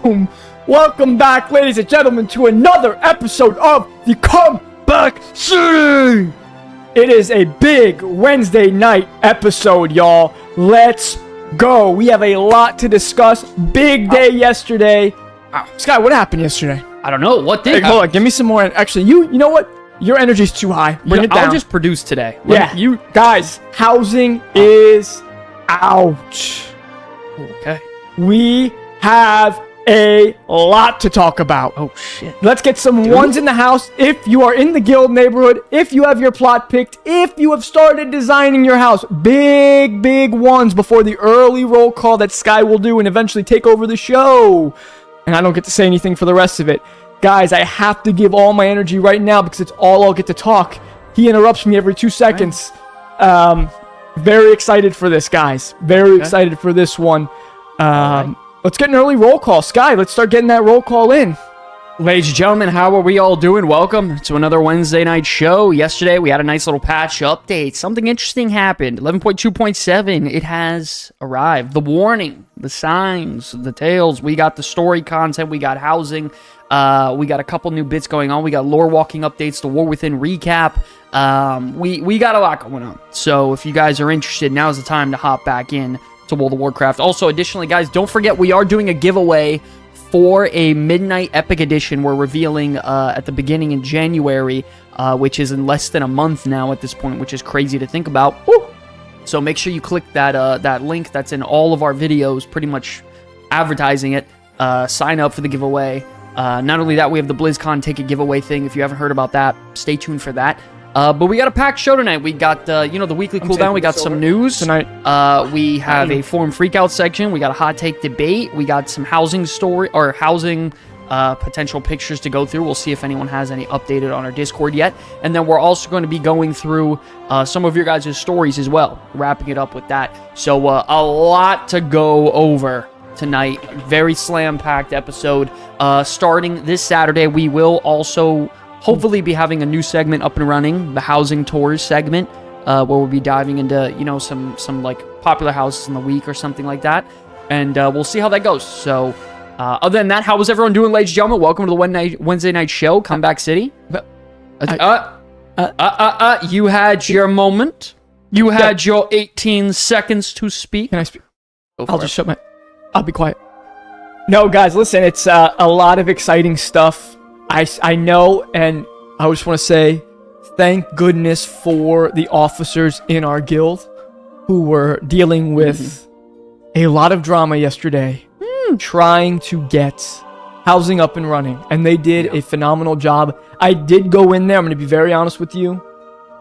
boom! Welcome back, ladies and gentlemen, to another episode of the Comeback City! It is a big Wednesday night episode, y'all. Let's go. We have a lot to discuss. Big day yesterday. Sky, what happened yesterday? I don't know. What did? Hey, hold on. Give me some more. Actually, you know what? Your energy's too high. Bring it down. I'll just produce today. You guys, housing is out. Okay. We have a lot to talk about. Oh, shit. Let's get some ones in the house. If you are in the guild neighborhood, if you have your plot picked, if you have started designing your house, big ones before the early roll call that Sky will do and eventually take over the show. And I don't get to say anything for the rest of it. Guys, I have to give all my energy right now because it's all I'll get to talk. He interrupts me every 2 seconds. Very excited for this, guys. Very excited for this one. Let's get an early roll call. Sky, let's start getting that roll call in. Ladies and gentlemen, how are we all doing? Welcome to another Wednesday night show. Yesterday, we had a nice little patch update. Something interesting happened. 11.2.7, it has arrived. The warning, the signs, the tales. We got the story content. We got housing. We got a couple new bits going on. We got lore walking updates, the War Within recap. We got a lot going on. So if you guys are interested, now's the time to hop back in to World of Warcraft. Also, additionally, guys, don't forget we are doing a giveaway for a Midnight Epic Edition. We're revealing at the beginning in January, which is in less than a month now at this point, which is crazy to think about. Woo! So make sure you click that link that's in all of our videos, pretty much advertising it. Sign up for the giveaway. Not only that, we have the BlizzCon ticket giveaway thing. If you haven't heard about that, stay tuned for that. But we got a packed show tonight. We got, the weekly cooldown. We got some news. Tonight. We have a forum freakout section. We got a hot take debate. We got some housing potential pictures to go through. We'll see if anyone has any updated on our Discord yet. And then we're also going to be going through some of your guys' stories as well. Wrapping it up with that. So a lot to go over tonight. Very slam-packed episode. Starting this Saturday, we will also hopefully be having a new segment up and running, the housing tours segment, where we'll be diving into, some like popular houses in the week or something like that. And we'll see how that goes. So other than that, how was everyone doing, ladies and gentlemen? Welcome to the Wednesday night show, Comeback City. You had your moment. You had your 18 seconds to speak. Can I speak? I'll be quiet. No, guys, listen, it's a lot of exciting stuff. I know, and I just want to say thank goodness for the officers in our guild who were dealing with a lot of drama yesterday, trying to get housing up and running, and they did a phenomenal job. I did go in there, I'm going to be very honest with you.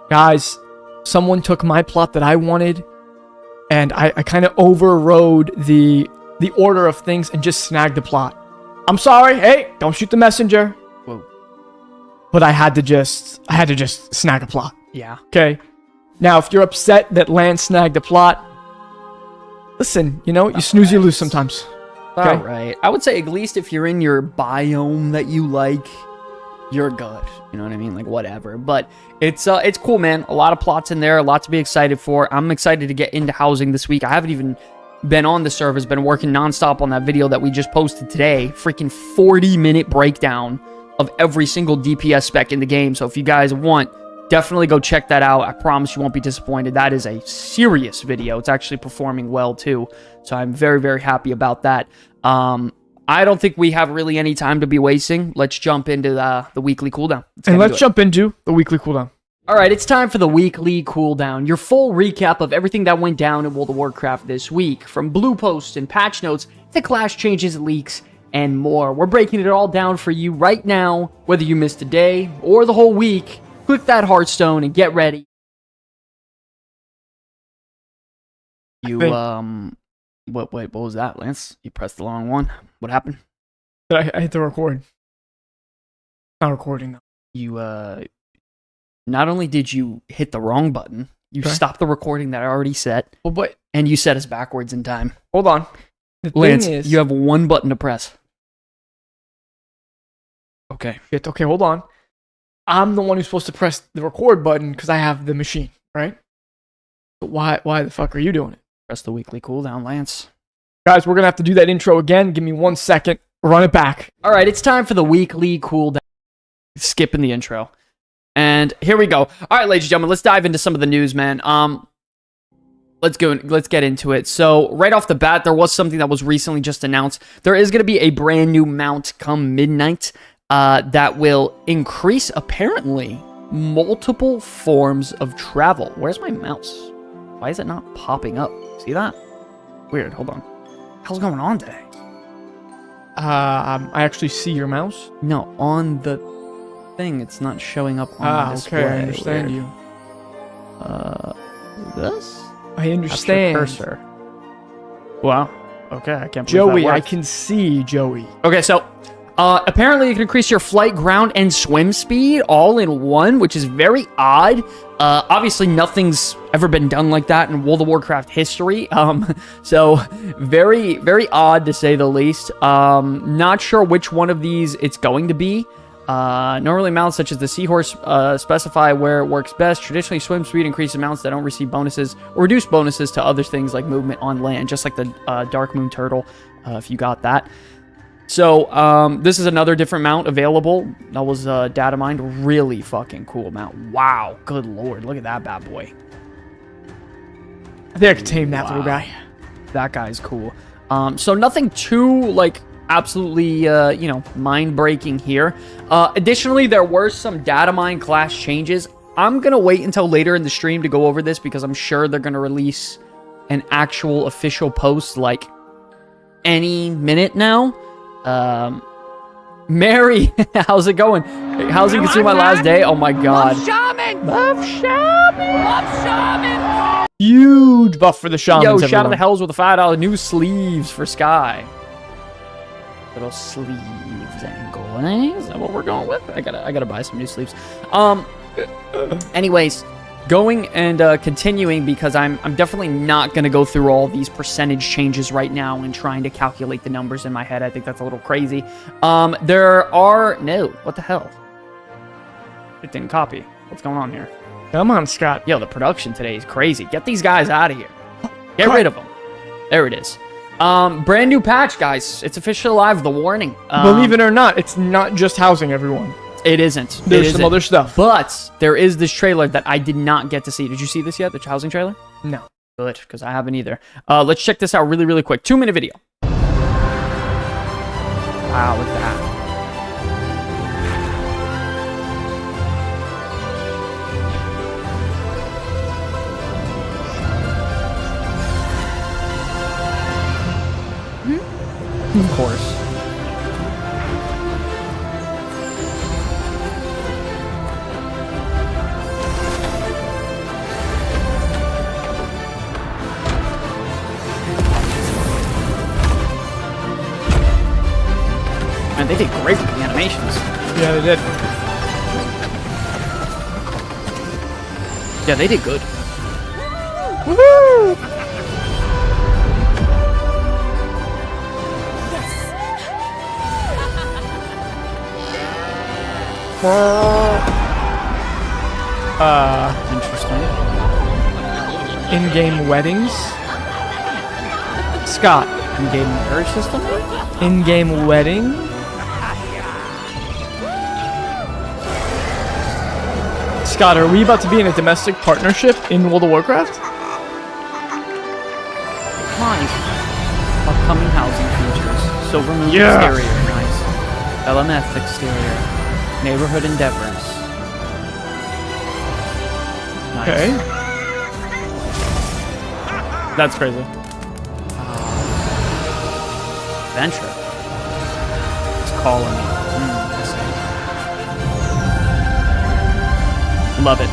Guys, someone took my plot that I wanted, and I kind of overrode the order of things and just snagged the plot. I'm sorry, hey, don't shoot the messenger. But I had to just snag a plot. Yeah. Okay. Now, if you're upset that Lance snagged a plot, listen, you snooze, you lose sometimes. Okay? All right. I would say at least if you're in your biome that you like, you're good. You know what I mean? Like, whatever. But it's cool, man. A lot of plots in there. A lot to be excited for. I'm excited to get into housing this week. I haven't even been on the servers. Been working nonstop on that video that we just posted today. Freaking 40-minute breakdown of every single DPS spec in the game. So if you guys want, definitely go check that out. I promise you won't be disappointed. That is a serious video. It's actually performing well too. So I'm very, very happy about that. I don't think we have really any time to be wasting. Let's jump into the weekly cooldown. Let's jump into the weekly cooldown. All right, it's time for the weekly cooldown. Your full recap of everything that went down in World of Warcraft this week, from blue posts and patch notes to clash changes, leaks, and more. We're breaking it all down for you right now. Whether you missed a day or the whole week, click that heartstone and get ready. What was that, Lance? You pressed the wrong one. What happened? I hit the record. Not recording though. You not only did you hit the wrong button, you stopped the recording that I already set. Well, but and you set us backwards in time. Hold on. Lance, you have one button to press. Okay. Shit, okay, hold on. I'm the one who's supposed to press the record button because I have the machine, right? But why the fuck are you doing it? Press the weekly cooldown, Lance. Guys, we're going to have to do that intro again. Give me 1 second. Run it back. All right, it's time for the weekly cooldown. Skipping the intro. And here we go. All right, ladies and gentlemen, let's dive into some of the news, man. Let's get into it. So, right off the bat, there was something that was recently just announced. There is going to be a brand new mount come midnight that will increase, apparently, multiple forms of travel. Where's my mouse? Why is it not popping up? See that? Weird. Hold on. How's going on today? I actually see your mouse. No, on the thing, it's not showing up on the display. Okay, I understand you. This? I understand. Cursor. Wow. Okay, I can't believe Joey, that I worked. can see Joey. Okay, so apparently you can increase your flight, ground, and swim speed all in one, which is very odd. Obviously, nothing's ever been done like that in World of Warcraft history. So very, very odd to say the least. Not sure which one of these it's going to be. Normally mounts such as the seahorse specify where it works best. Traditionally, swim speed increases mounts that don't receive bonuses or reduce bonuses to other things like movement on land, just like the Dark Moon Turtle, if you got that. So, this is another different mount available. That was data mined. Really fucking cool mount. Wow. Good lord. Look at that bad boy. I think I can tame that little guy. That guy's cool. So nothing too, like, absolutely, mind-breaking here. Additionally, there were some data mine class changes. I'm going to wait until later in the stream to go over this because I'm sure they're going to release an actual official post, like, any minute now. Mary, how's it going? Housing consumed my last day. Oh my god. Love shaman. Huge buff for the shamans. Yo, everyone. shout out to Hells with a $5 new sleeves for Sky. Little sleeves angle. Is that what we're going with? I gotta buy some new sleeves. Anyways, going and continuing because I'm definitely not going to go through all these percentage changes right now and trying to calculate the numbers in my head. I think that's a little crazy. There are... No, what the hell? It didn't copy. What's going on here? Come on, Scott. Yo, the production today is crazy. Get these guys out of here. Get rid of them. There it is. Brand new patch, guys. It's officially live. The warning. Believe it or not, it's not just housing, everyone. It isn't. There's some other stuff. But there is this trailer that I did not get to see. Did you see this yet? The housing trailer? No. Good, because I haven't either. Let's check this out really, really quick. 2-minute video. Wow, look at that. Of course. Man, they did great with the animations. Yeah, they did. Yeah, they did good. Woohoo! Interesting. In-game weddings. Scott. In-game marriage system? In-game wedding. Scott, are we about to be in a domestic partnership in World of Warcraft? Nice. Upcoming housing features. Silver Moon Yeah. exterior, nice. LMF exterior. Neighborhood endeavors. Nice. Okay. That's crazy. Adventure. It's calling me. I see. Love it.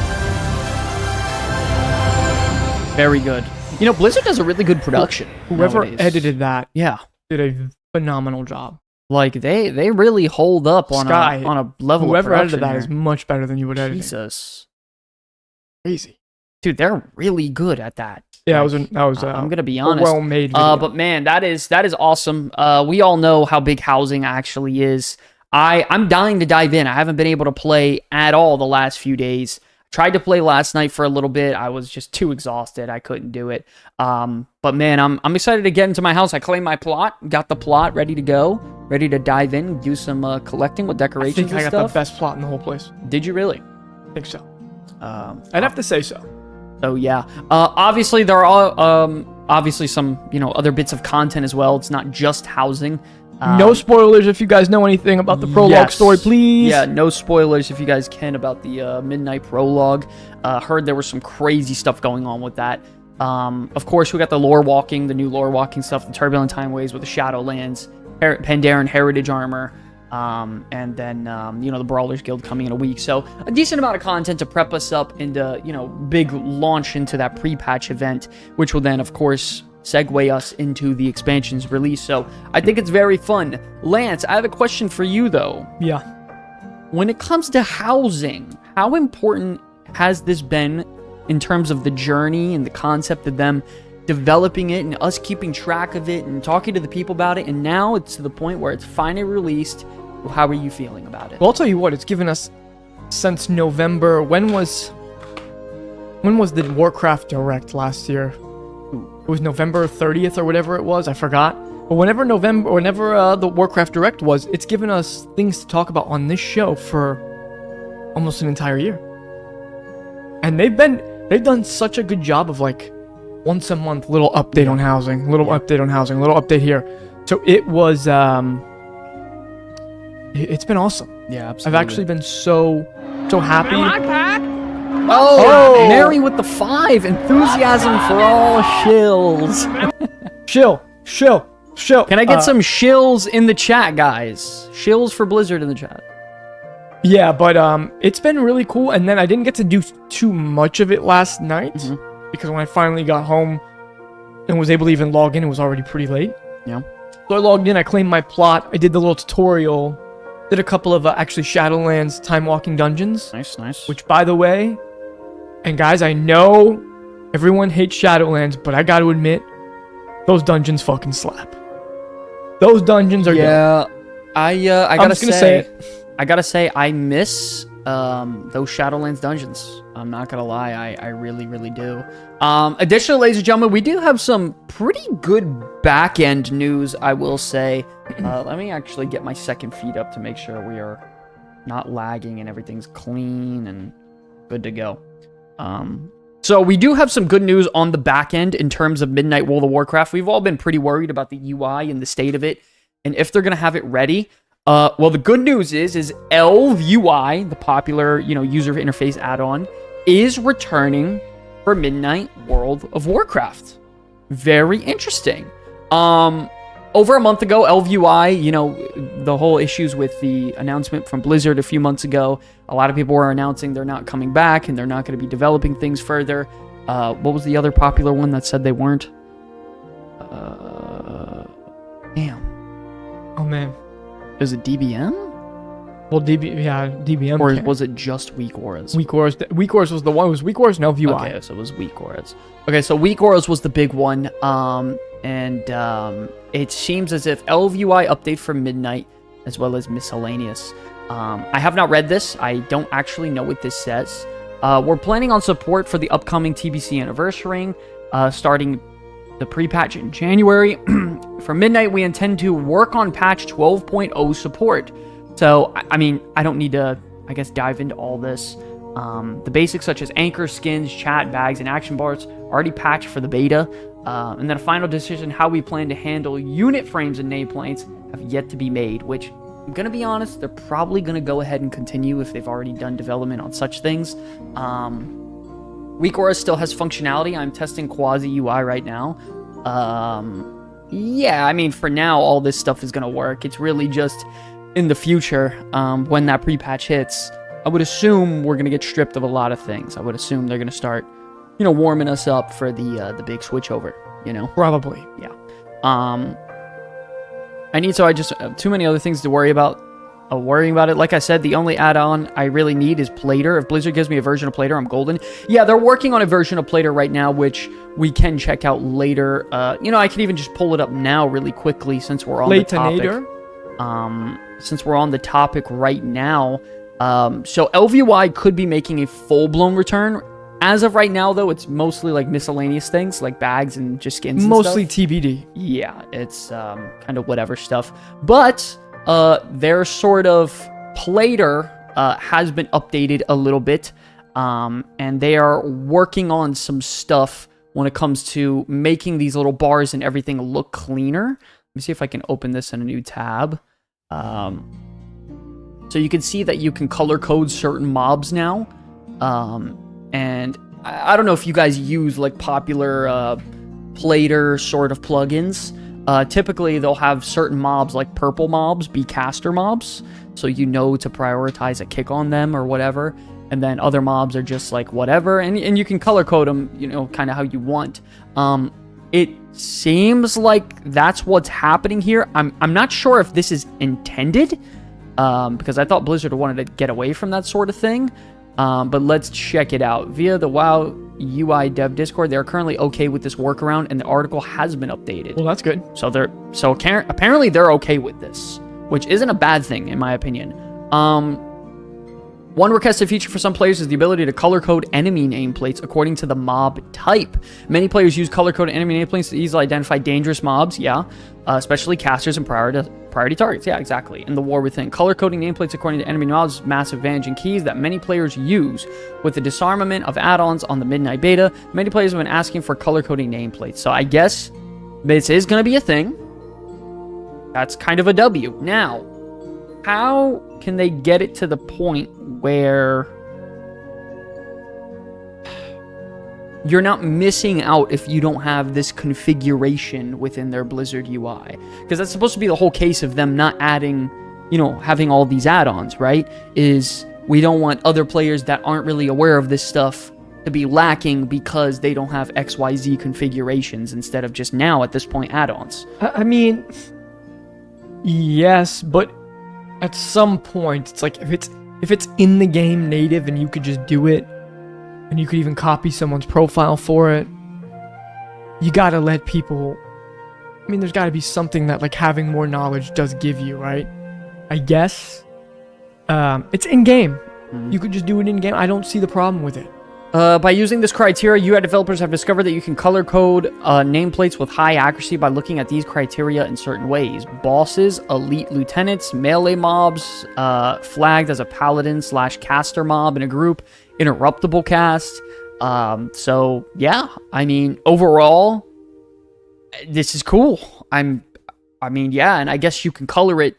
Very good. You know, Blizzard does a really good production. Whoever nowadays. edited that Yeah. did a phenomenal job. Like, they really hold up on Sky, a level Whoever of edited production that is here. much better than you would edit. Jesus. Crazy. Dude, they're really good at that. Yeah, Like, that was I'm gonna be a honest. well-made video. But man, that is awesome. We all know how big housing actually is. I'm dying to dive in. I haven't been able to play at all the last few days. Tried to play last night for a little bit. I was just too exhausted. I couldn't do it. But man, I'm excited to get into my house. I claimed my plot, got the plot ready to go, ready to dive in, do some collecting with decorations and stuff. I got the best plot in the whole place. Did you really? I think so. I'd have to say so. So yeah, obviously there are obviously some other bits of content as well. It's not just housing. No spoilers if you guys know anything about the prologue story, please. Yeah, no spoilers if you guys can about the Midnight prologue. Heard there was some crazy stuff going on with that. Of course, we got the the new lore walking stuff, the Turbulent Timeways with the Shadowlands, Pandaren Heritage Armor, and then, the Brawlers Guild coming in a week. So a decent amount of content to prep us up into, big launch into that pre-patch event, which will then, of course, segue us into the expansion's release. So I think it's very fun. Lance, I have a question for you, though. Yeah. When it comes to housing, how important has this been in terms of the journey and the concept of them developing it and us keeping track of it and talking to the people about it? And now it's to the point where it's finally released. How are you feeling about it? Well, I'll tell you what, it's given us since November. When was the Warcraft Direct last year? It was November 30th or whatever it was. I forgot. But whenever the Warcraft Direct was, it's given us things to talk about on this show for almost an entire year. And they've done such a good job of like once a month, little update on housing, little update here. So it was, it's been awesome. Yeah, absolutely. I've actually been so happy. Oh, Mary with the 5. Enthusiasm for all shills. Shill. Can I get some shills in the chat, guys? Shills for Blizzard in the chat. Yeah, but it's been really cool. And then I didn't get to do too much of it last night because when I finally got home and was able to even log in, it was already pretty late. Yeah. So I logged in, I claimed my plot, I did the little tutorial, did a couple of actually Shadowlands time walking dungeons. Nice. Which, by the way, and guys, I know everyone hates Shadowlands, but I got to admit, those dungeons fucking slap. Those dungeons are good. I gotta say it. I gotta say, I miss those Shadowlands dungeons. I'm not gonna lie, I really, really do. Additionally, ladies and gentlemen, we do have some pretty good back-end news, I will say. Let me actually get my second feed up to make sure we are not lagging and everything's clean and good to go. So we do have some good news on the back end in terms of Midnight World of Warcraft. We've all been pretty worried about the UI and the state of it, and if they're gonna have it ready. Well, the good news is Elv UI, the popular, user interface add-on, is returning for Midnight World of Warcraft. Very interesting. Over a month ago, Elv UI, the whole issues with the announcement from Blizzard a few months ago, a lot of people were announcing they're not coming back and they're not going to be developing things further. What was the other popular one that said they weren't? Damn. Oh, man. Is it DBM? Well, DBM. Or was it just Weak Auras? Weak Auras was the one. It was Weak Auras and Elv UI. Okay, so it was Weak Auras. Okay, so Weak Auras was the big one. It seems as if Elv UI update for Midnight, as well as Miscellaneous. I have not read this. I don't actually know what this says. We're planning on support for the upcoming TBC anniversary, starting the pre-patch in January. For Midnight, we intend to work on patch 12.0 support. So, I mean, I don't need to, I guess, dive into all this. The basics such as anchor, skins, chat, bags, and action bars are already patched for the beta. And then a final decision how we plan to handle unit frames and nameplates have yet to be made, which, I'm going to be honest, they're probably going to go ahead and continue if they've already done development on such things. Weak Aura still has functionality. I'm testing Quasi UI right now. Yeah, I mean, for now, all this stuff is going to work. It's really just in the future, when that pre-patch hits, I would assume we're going to get stripped of a lot of things. I would assume they're going to start, warming us up for the big switchover, Probably. Yeah. I just have too many other things to worry about. Worrying about it. Like I said, the only add-on I really need is Plater. If Blizzard gives me a version of Plater, I'm golden. Yeah, they're working on a version of Plater right now, which we can check out later. I could even just pull it up now really quickly since we're on the topic. Since we're on the topic right now, So LVY could be making a full-blown return. As of right now, though, it's mostly like miscellaneous things, like bags and just skins. Mostly and stuff. TBD. Yeah, it's kind of whatever stuff. But their sort of plater has been updated a little bit, and they are working on some stuff when it comes to making these little bars and everything look cleaner. Let me see if I can open this in a new tab. So you can see that you can color code certain mobs now. And I don't know if you guys use like popular plater sort of plugins. Typically, they'll have certain mobs like purple mobs be caster mobs. So you know to prioritize a kick on them or whatever. And then other mobs are just like whatever. And you can color code them, you know, kind of how you want. It seems like that's what's happening here. I'm not sure if this is intended. Because I thought Blizzard wanted to get away from that sort of thing. But let's check it out. Via the WoW UI dev Discord, they're currently okay with this workaround, and the article has been updated. Well, that's good. So apparently they're okay with this, which isn't a bad thing in my opinion. One requested feature for some players is the ability to color code enemy nameplates according to the mob type. Many players use color coded enemy nameplates to easily identify dangerous mobs, especially casters and priority targets. Yeah, exactly. In the war within, color coding nameplates according to enemy mobs is massive advantage and keys that many players use. With the disarmament of add-ons on the midnight beta, many players have been asking for color coding nameplates. So I guess this is going to be a thing. That's kind of a W. Now, how can they get it to the point where you're not missing out if you don't have this configuration within their Blizzard UI? Because that's supposed to be the whole case of them not adding, you know, having all these add-ons, right? Is we don't want other players that aren't really aware of this stuff to be lacking because they don't have XYZ configurations instead of just now at this point add-ons. I mean, yes, but at some point, it's like if it's in the game native and you could just do it, and you could even copy someone's profile for it, you gotta let people. I mean, there's gotta be something that like having more knowledge does give you, right? I guess. It's in game. You could just do it in game. I don't see the problem with it. By using this criteria, UI developers have discovered that you can color code nameplates with high accuracy by looking at these criteria in certain ways. Bosses, elite lieutenants, melee mobs, flagged as a paladin/caster mob in a group, interruptible cast. So yeah, I mean, overall, this is cool. I mean, yeah, and I guess you can color it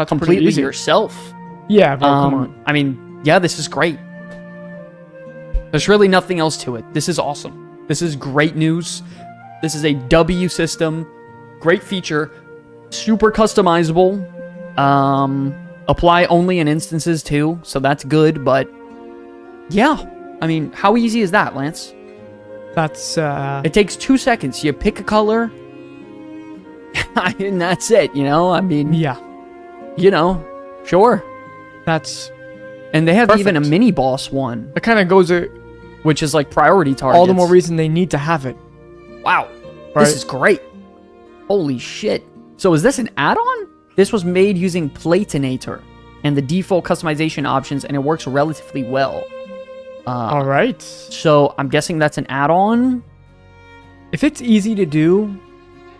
completely yourself. Yeah, but come on. I mean, yeah, this is great. There's really nothing else to it. This is awesome. This is great news. This is a W system. Great feature. Super customizable. Apply only in instances too, so that's good, but yeah. I mean, how easy is that, Lance? That's, It takes 2 seconds. You pick a color, and that's it, you know? I mean... Yeah. You know, sure. That's... And they have perfect. even a mini-boss one. It kind of goes... which is like priority targets. All the more reason they need to have it. Wow. Right? This is great. Holy shit. So is this an add-on? This was made using Platinator and the default customization options, and it works relatively well. All right. So I'm guessing that's an add-on? If it's easy to do,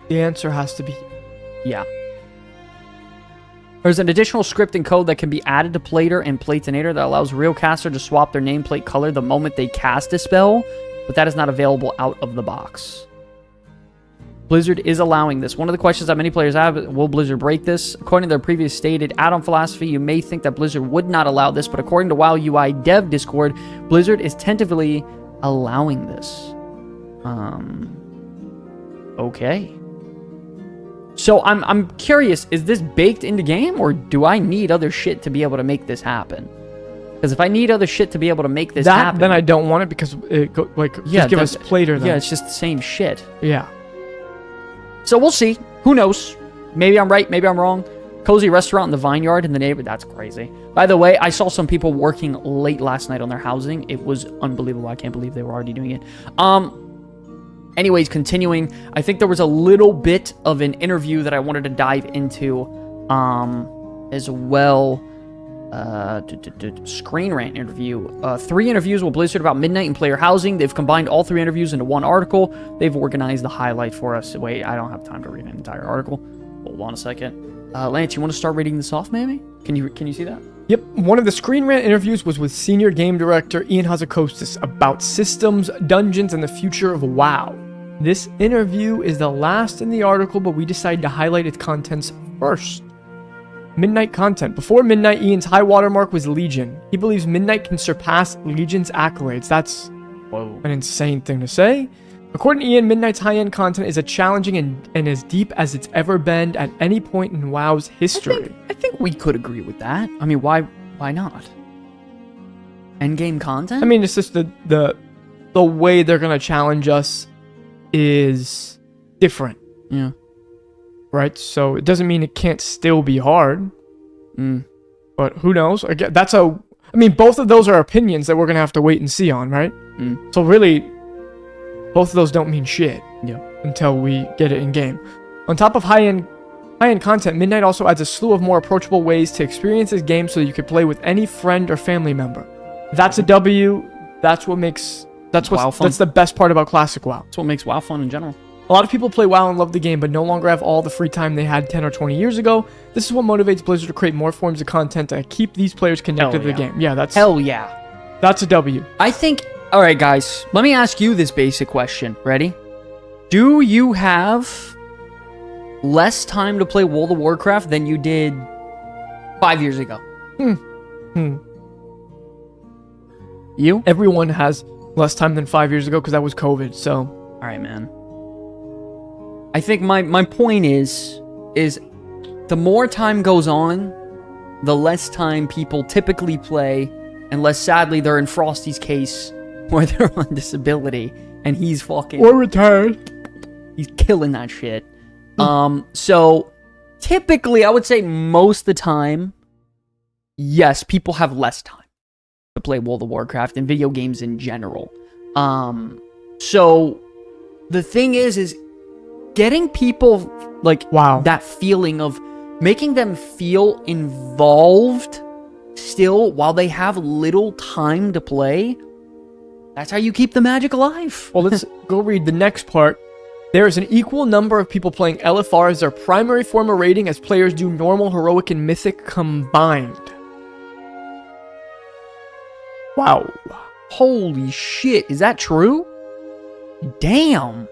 the answer has to be... Yeah. There's an additional script and code that can be added to Plater and Platinator that allows real caster to swap their nameplate color the moment they cast a spell, but that is not available out of the box. Blizzard is allowing this. One of the questions that many players have is, will Blizzard break this? According to their previous stated add-on philosophy, you may think that Blizzard would not allow this, but according to WoW UI Dev Discord, Blizzard is tentatively allowing this. Okay. So I'm curious, is this baked into game, or do I need other shit to be able to make this happen? Because if I need other shit to be able to make this happen... then I don't want it, because it just give us Plater then. Yeah, it's just the same shit. Yeah. So we'll see. Who knows? Maybe I'm right, maybe I'm wrong. Cozy restaurant in the Vineyard in the neighborhood. That's crazy. By the way, I saw some people working late last night on their housing. It was unbelievable. I can't believe they were already doing it. Anyways, continuing, I think there was a little bit of an interview that I wanted to dive into as well. Screen Rant interview. 3 interviews with Blizzard about Midnight and player housing. They've combined all 3 interviews into one article. They've organized the highlight for us. Wait, I don't have time to read an entire article. Hold on a second. Lance, you want to start reading this off, maybe? Can you see that? Yep. One of the Screen Rant interviews was with senior game director Ian Hazzikostas about systems, dungeons, and the future of WoW. This interview is the last in the article, but we decided to highlight its contents first. Midnight content. Before Midnight, Ian's high watermark was Legion. He believes Midnight can surpass Legion's accolades. That's an insane thing to say. According to Ian, Midnight's high-end content is as challenging and as deep as it's ever been at any point in WoW's history. I think we could agree with that. I mean, why not? Endgame content? I mean, it's just the way they're gonna challenge us is different. Yeah. Right? So it doesn't mean it can't still be hard. But who knows? Again, both of those are opinions that we're gonna have to wait and see on, right? So really, both of those don't mean shit. Yeah. Until we get it in game. On top of high-end content, Midnight also adds a slew of more approachable ways to experience this game so you could play with any friend or family member. That's a W. That's the best part about classic WoW. That's what makes WoW fun in general. A lot of people play WoW and love the game, but no longer have all the free time they had 10 or 20 years ago. This is what motivates Blizzard to create more forms of content to keep these players connected to the game. Yeah, Hell yeah. That's a W. I think... Alright, guys. Let me ask you this basic question. Ready? Do you have less time to play World of Warcraft than you did 5 years ago? You? Everyone has less time than 5 years ago because that was COVID, so... Alright, man. I think my point is the more time goes on, the less time people typically play, unless sadly they're in Frosty's case where they're on disability and he's fucking... Or retired. He's killing that shit. So typically I would say most of the time, yes, people have less time to play World of Warcraft and video games in general. So the thing is getting people like that feeling of making them feel involved still while they have little time to play. That's how you keep the magic alive. Well, let's go read the next part. There is an equal number of people playing LFR as their primary form of raiding as players do normal, heroic, and mythic combined. Wow. Holy shit. Is that true? Damn.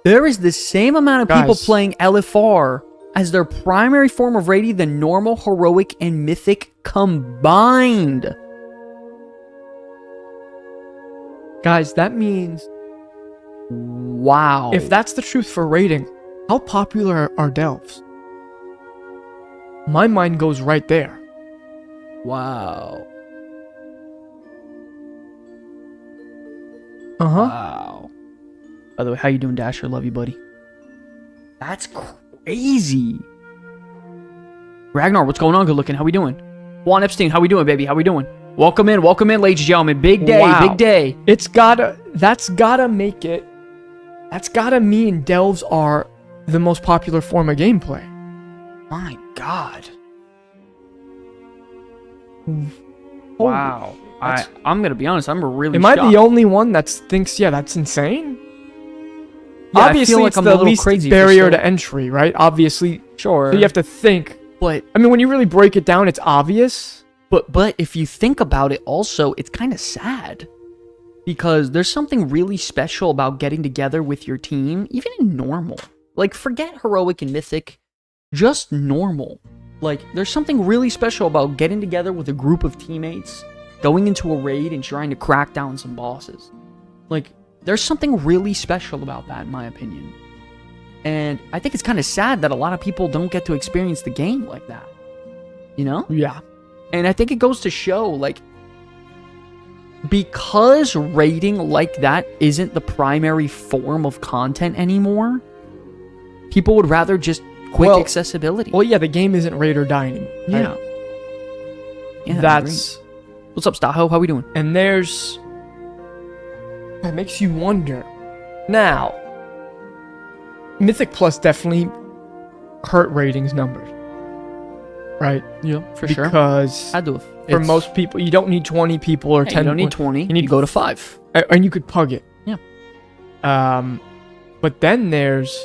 There is the same amount of people playing LFR as their primary form of raiding than normal, heroic, and mythic combined. Guys, that means... Wow. If that's the truth for raiding, how popular are delves? My mind goes right there. Wow. Wow. By the way, how you doing, Dasher? Love you, buddy. That's crazy. Ragnar, what's going on? Good looking. How we doing? Juan Epstein, how we doing, baby? How we doing? Welcome in, ladies and gentlemen. Big day, big day. That's gotta make it. That's gotta mean delves are the most popular form of gameplay. My God. Wow. I'm gonna be honest. I'm really. Am shocked. I the only one that thinks, yeah, that's insane? Yeah, obviously, I feel like it's I'm the a little least crazy barrier to entry, right? Obviously, sure. So you have to think. But I mean, when you really break it down, it's obvious. But if you think about it, also, it's kind of sad because there's something really special about getting together with your team, even in normal. Like, forget heroic and mythic, just normal. Like, there's something really special about getting together with a group of teammates, going into a raid and trying to crack down some bosses. Like, there's something really special about that, in my opinion. And I think it's kind of sad that a lot of people don't get to experience the game like that. You know? Yeah. And I think it goes to show, like, because raiding like that isn't the primary form of content anymore, people would rather just quick accessibility. Well, yeah, the game isn't raid or die anymore. Right? Yeah. Yeah, that's... What's up, Staho? How we doing? And there's... That makes you wonder. Now, Mythic Plus definitely hurt ratings numbers. right? Yeah, for sure. Because I do. for most people, you don't need 20 people or 10. You don't need 20. You need to go to 5. And you could pug it. Yeah. But then there's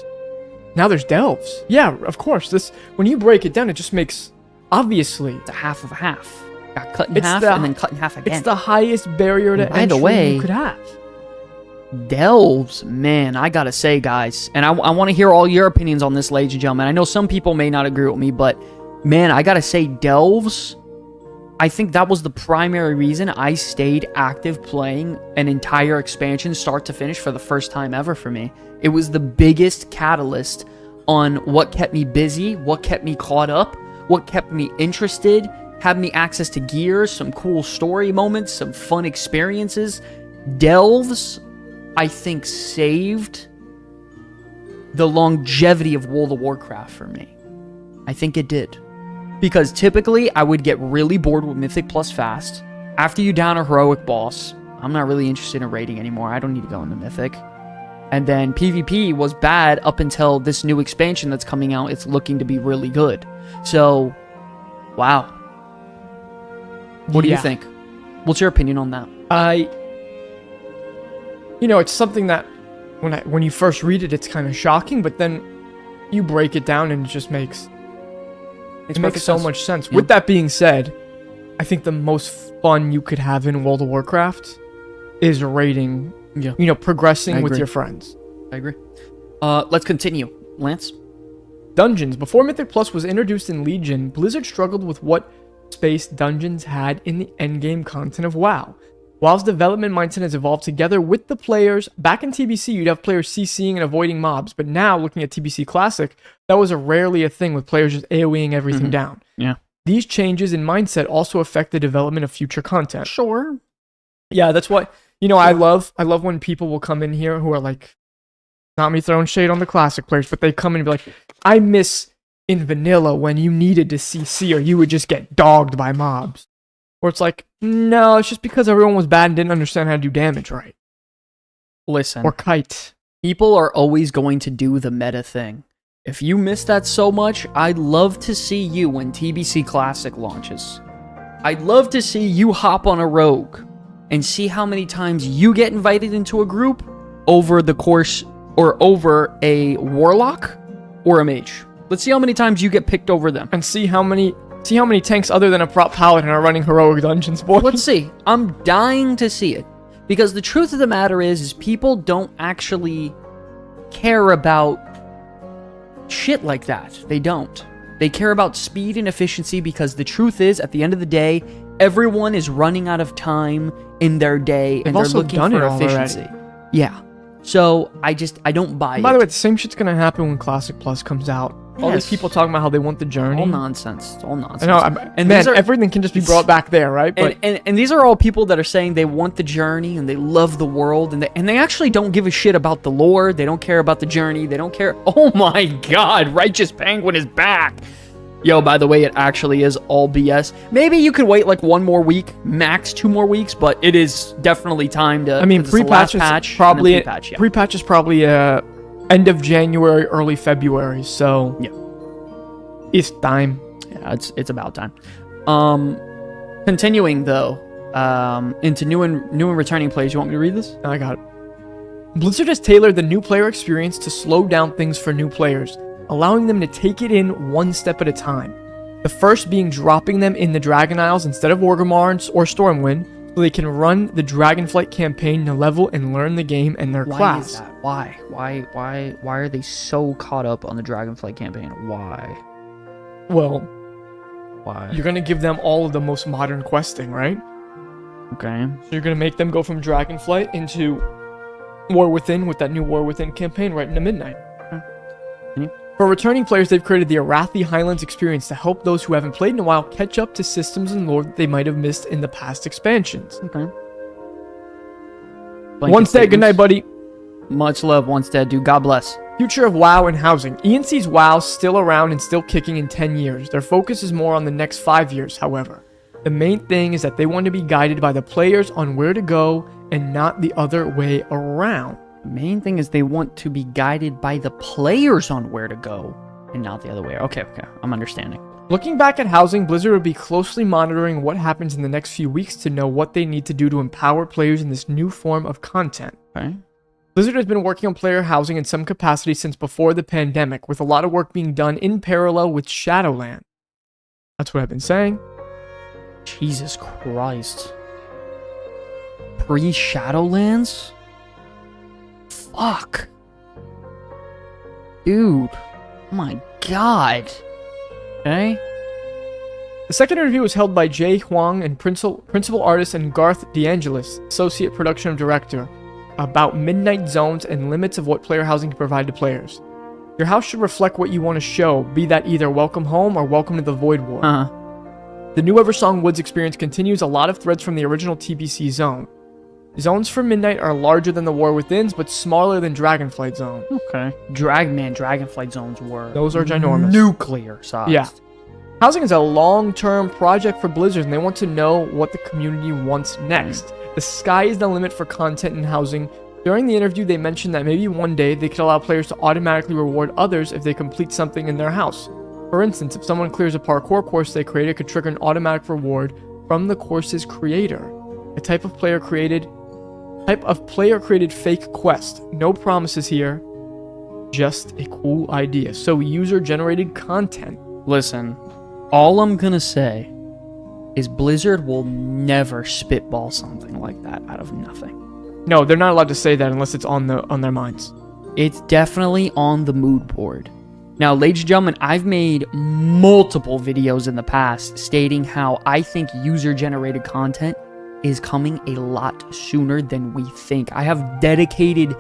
delves. Yeah, of course. When you break it down, it just makes, obviously, it's a half of a half. Got cut in It's half the- and then cut in half again. it's the highest barrier to By the entry way- you could have. Delves, man, I gotta say, guys, and I want to hear all your opinions on this, ladies and gentlemen. I know some people may not agree with me, but man, I gotta say, delves, I think that was the primary reason I stayed active playing an entire expansion start to finish for the first time ever for me. It was the biggest catalyst on what kept me busy, what kept me caught up, what kept me interested, had me access to gear, some cool story moments, some fun experiences. Delves, I think, saved the longevity of World of Warcraft for me. I think it did. Because typically, I would get really bored with Mythic Plus fast. After you down a heroic boss, I'm not really interested in raiding anymore. I don't need to go into Mythic. And then PvP was bad up until this new expansion that's coming out. It's looking to be really good. So, wow. What do you think? What's your opinion on that? It's something that when you first read it, it's kind of shocking, but then you break it down and it just makes so much sense. Yeah. With that being said, I think the most fun you could have in World of Warcraft is raiding, progressing with your friends. I agree. Let's continue. Lance? Dungeons. Before Mythic Plus was introduced in Legion, Blizzard struggled with what space dungeons had in the endgame content of WoW. WoW's development mindset has evolved together with the players. Back in TBC, you'd have players CCing and avoiding mobs, but now, looking at TBC Classic, that was rarely a thing, with players just AoEing everything down. Yeah. These changes in mindset also affect the development of future content. Sure. Yeah, that's what, I love when people will come in here who are like, not me throwing shade on the Classic players, but they come in and be like, I miss in vanilla when you needed to CC or you would just get dogged by mobs. Or it's like, no, it's just because everyone was bad and didn't understand how to do damage right. Listen. Or kite. People are always going to do the meta thing. If you miss that so much, I'd love to see you when TBC Classic launches. I'd love to see you hop on a rogue and see how many times you get invited into a group over the course or over a warlock or a mage. Let's see how many times you get picked over them. And see how many tanks other than a prop paladin are running heroic dungeons, boy. Let's see. I'm dying to see it. Because the truth of the matter is people don't actually care about shit like that. They don't. They care about speed and efficiency because the truth is, at the end of the day, everyone is running out of time in their day and they're looking for efficiency. Yeah. So I don't buy it. By the way, the same shit's gonna happen when Classic Plus comes out. All these people talking about how they want the journey. All nonsense. It's all nonsense. I know, and man, everything can just be brought back there, right? But and these are all people that are saying they want the journey and they love the world and they actually don't give a shit about the lore. They don't care about the journey. They don't care. Oh my God, Righteous Penguin is back. Yo, by the way, it actually is all BS. Maybe you could wait like 1 more week, max 2 more weeks, but it is definitely time to. I mean, pre-patch is probably pre-patch is probably end of January, early February. So yeah, it's time. Yeah, it's about time. Continuing though, into new and returning players. You want me to read this? I got it. Blizzard has tailored the new player experience to slow down things for new players, allowing them to take it in one step at a time. The first being dropping them in the Dragon Isles instead of Orgrimmar or Stormwind, so they can run the Dragonflight campaign to level and learn the game and their class. Why is that? Why are they so caught up on the Dragonflight campaign? Why? Well, why? You're gonna give them all of the most modern questing, right? Okay. So you're gonna make them go from Dragonflight into War Within with that new War Within campaign right into Midnight. For returning players, they've created the Arathi Highlands experience to help those who haven't played in a while catch up to systems and lore that they might have missed in the past expansions. Okay. Once dead, good night, buddy. Much love, once dead, dude. God bless. Future of WoW and housing. ENC's WoW's still around and still kicking in 10 years. Their focus is more on the next 5 years, however. The main thing is that they want to be guided by the players on where to go and not the other way around. The main thing is they want to be guided by the players on where to go and not the other way. Okay, I'm understanding. Looking back at housing, Blizzard will be closely monitoring what happens in the next few weeks to know what they need to do to empower players in this new form of content. Okay. Blizzard has been working on player housing in some capacity since before the pandemic, with a lot of work being done in parallel with Shadowland. That's what I've been saying. Jesus Christ. Pre-Shadowlands? Fuck. Dude. Oh my god. Okay. The second interview was held by Jay Huang and principal artist and Garth DeAngelis, associate production director, about midnight zones and limits of what player housing can provide to players. Your house should reflect what you want to show, be that either welcome home or welcome to the Void War. The new Eversong Woods experience continues a lot of threads from the original TBC zone. Zones for Midnight are larger than the War Within's, but smaller than Dragonflight Zone. Okay. Dragonflight zones were... Those are ginormous. Nuclear size. Yeah. Housing is a long-term project for Blizzard, and they want to know what the community wants next. The sky is the limit for content in housing. During the interview, they mentioned that maybe one day they could allow players to automatically reward others if they complete something in their house. For instance, if someone clears a parkour course they created, it could trigger an automatic reward from the course's creator. A type of player-created fake quest. No promises here. Just a cool idea. So user-generated content. Listen, all I'm gonna say is Blizzard will never spitball something like that out of nothing. No, they're not allowed to say that unless it's on their minds. It's definitely on the mood board. Now, ladies and gentlemen, I've made multiple videos in the past stating how I think user-generated content is coming a lot sooner than we think. I have dedicated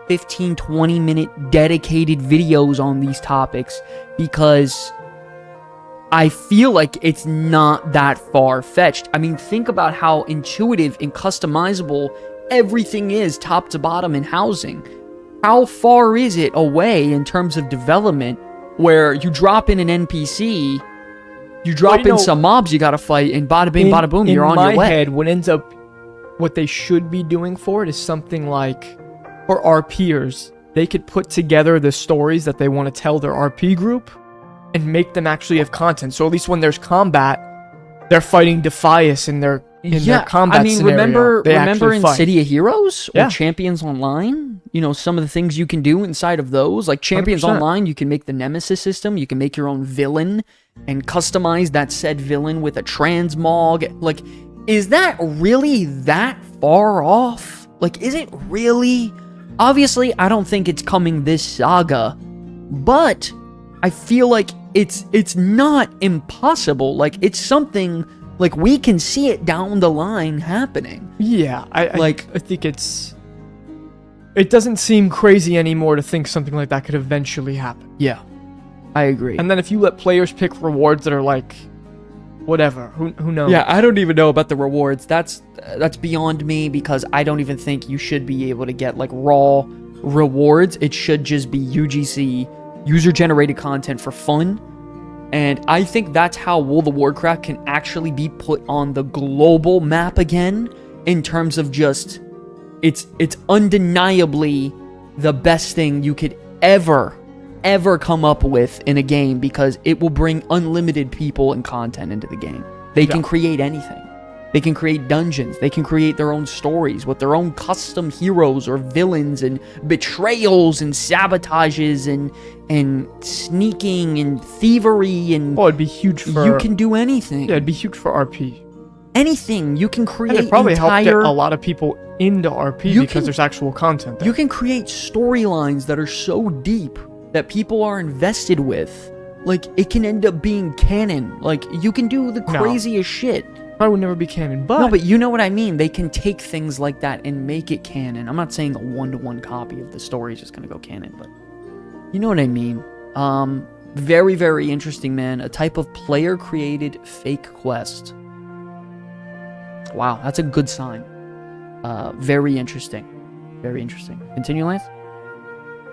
15, 20-minute dedicated videos on these topics because I feel like it's not that far-fetched. I mean, think about how intuitive and customizable everything is top to bottom in housing. How far is it away in terms of development where you drop in an NPC, you drop in some mobs you gotta fight, and bada bing, bada boom, you're on your way. In my head, what they should be doing for it is something like, for RPers, they could put together the stories that they want to tell their RP group and make them actually have content. So at least when there's combat, they're fighting Defias in their combat scenario. Remember in fight. City of Heroes or Yeah. Champions Online? You know, some of the things you can do inside of those. Like Champions 100%. Online, you can make the Nemesis system. You can make your own villain and customize that said villain with a transmog. Like, is that really that far off? Like, is it really? Obviously, I don't think it's coming this saga, but I feel like it's not impossible. Like, it's something, like, we can see it down the line happening. Yeah, I think it doesn't seem crazy anymore to think something like that could eventually happen. Yeah, I agree. And then if you let players pick rewards that are like, whatever, who knows? Yeah, I don't even know about the rewards. That's beyond me because I don't even think you should be able to get like raw rewards. It should just be UGC, user-generated content for fun. And I think that's how World of Warcraft can actually be put on the global map again in terms of just it's undeniably the best thing you could ever come up with in a game because it will bring unlimited people and content into the game. They can create anything. They can create dungeons. They can create their own stories with their own custom heroes or villains and betrayals and sabotages and sneaking and thievery and... Oh, it'd be huge for... You can do anything. Yeah, it'd be huge for RP. Anything. You can create and it probably help get a lot of people into RP because there's actual content there. You can create storylines that are so deep that people are invested with. Like, it can end up being canon. Like, you can do the craziest shit. Probably would never be canon, but... No, but you know what I mean. They can take things like that and make it canon. I'm not saying a one-to-one copy of the story is just going to go canon, but... You know what I mean. Very, very interesting, man. A type of player-created fake quest. Wow, that's a good sign. Very interesting. Very interesting. Continue, Lance?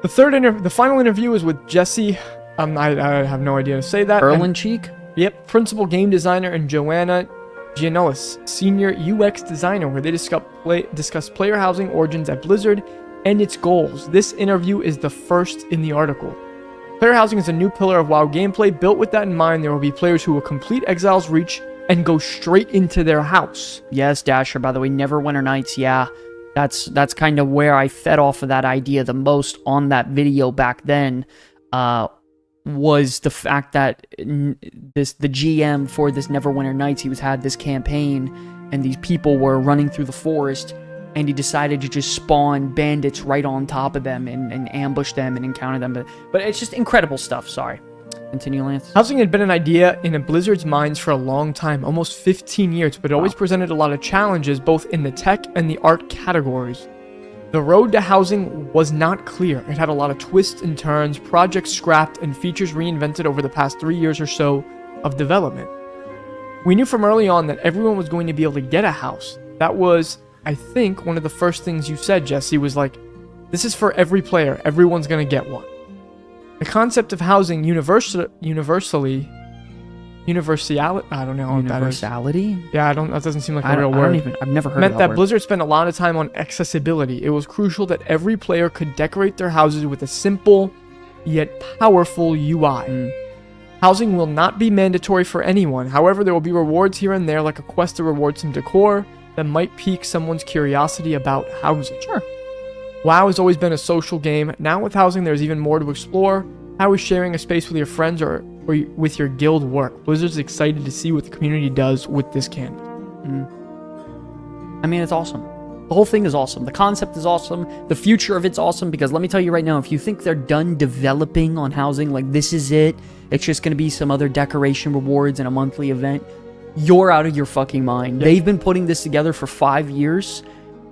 The final interview is with Jesse. I have no idea to say that. Erlin Cheek? Yep, principal game designer, and Joanna Gianolis, senior UX designer, where they discuss player housing origins at Blizzard and its goals. This interview is the first in the article. Player housing is a new pillar of WoW gameplay. Built with that in mind, there will be players who will complete Exile's Reach and go straight into their house. Yes, Dasher, by the way, Neverwinter Nights, yeah. That's kind of where I fed off of that idea the most on that video back then, was the fact that the GM for this Neverwinter Nights, he had this campaign, and these people were running through the forest, and he decided to just spawn bandits right on top of them and ambush them and encounter them. But it's just incredible stuff. Sorry. Continue, Lance. Housing had been an idea in a Blizzard's minds for a long time, almost 15 years, but it always presented a lot of challenges both in the tech and the art categories. The road to housing was not clear. It had a lot of twists and turns, projects scrapped, and features reinvented over the past 3 years or so of development. We knew from early on that everyone was going to be able to get a house. That was, I think, one of the first things you said, Jesse, was like, this is for every player. Everyone's going to get one. The concept of housing universality, I don't know what that is. Universality? Yeah, that doesn't seem like a real word. I've never heard meant of that word. Blizzard spent a lot of time on accessibility. It was crucial that every player could decorate their houses with a simple yet powerful UI. Housing will not be mandatory for anyone. However, there will be rewards here and there, like a quest to reward some decor that might pique someone's curiosity about housing. Sure. WoW has always been a social game. Now with housing, there's even more to explore. How is sharing a space with your friends or with your guild work? Blizzard's excited to see what the community does with this canvas. I mean, it's awesome. The whole thing is awesome. The concept is awesome. The future of it's awesome, because let me tell you right now, if you think they're done developing on housing, like this is it, it's just going to be some other decoration rewards and a monthly event, you're out of your fucking mind. Yep. They've been putting this together for 5 years.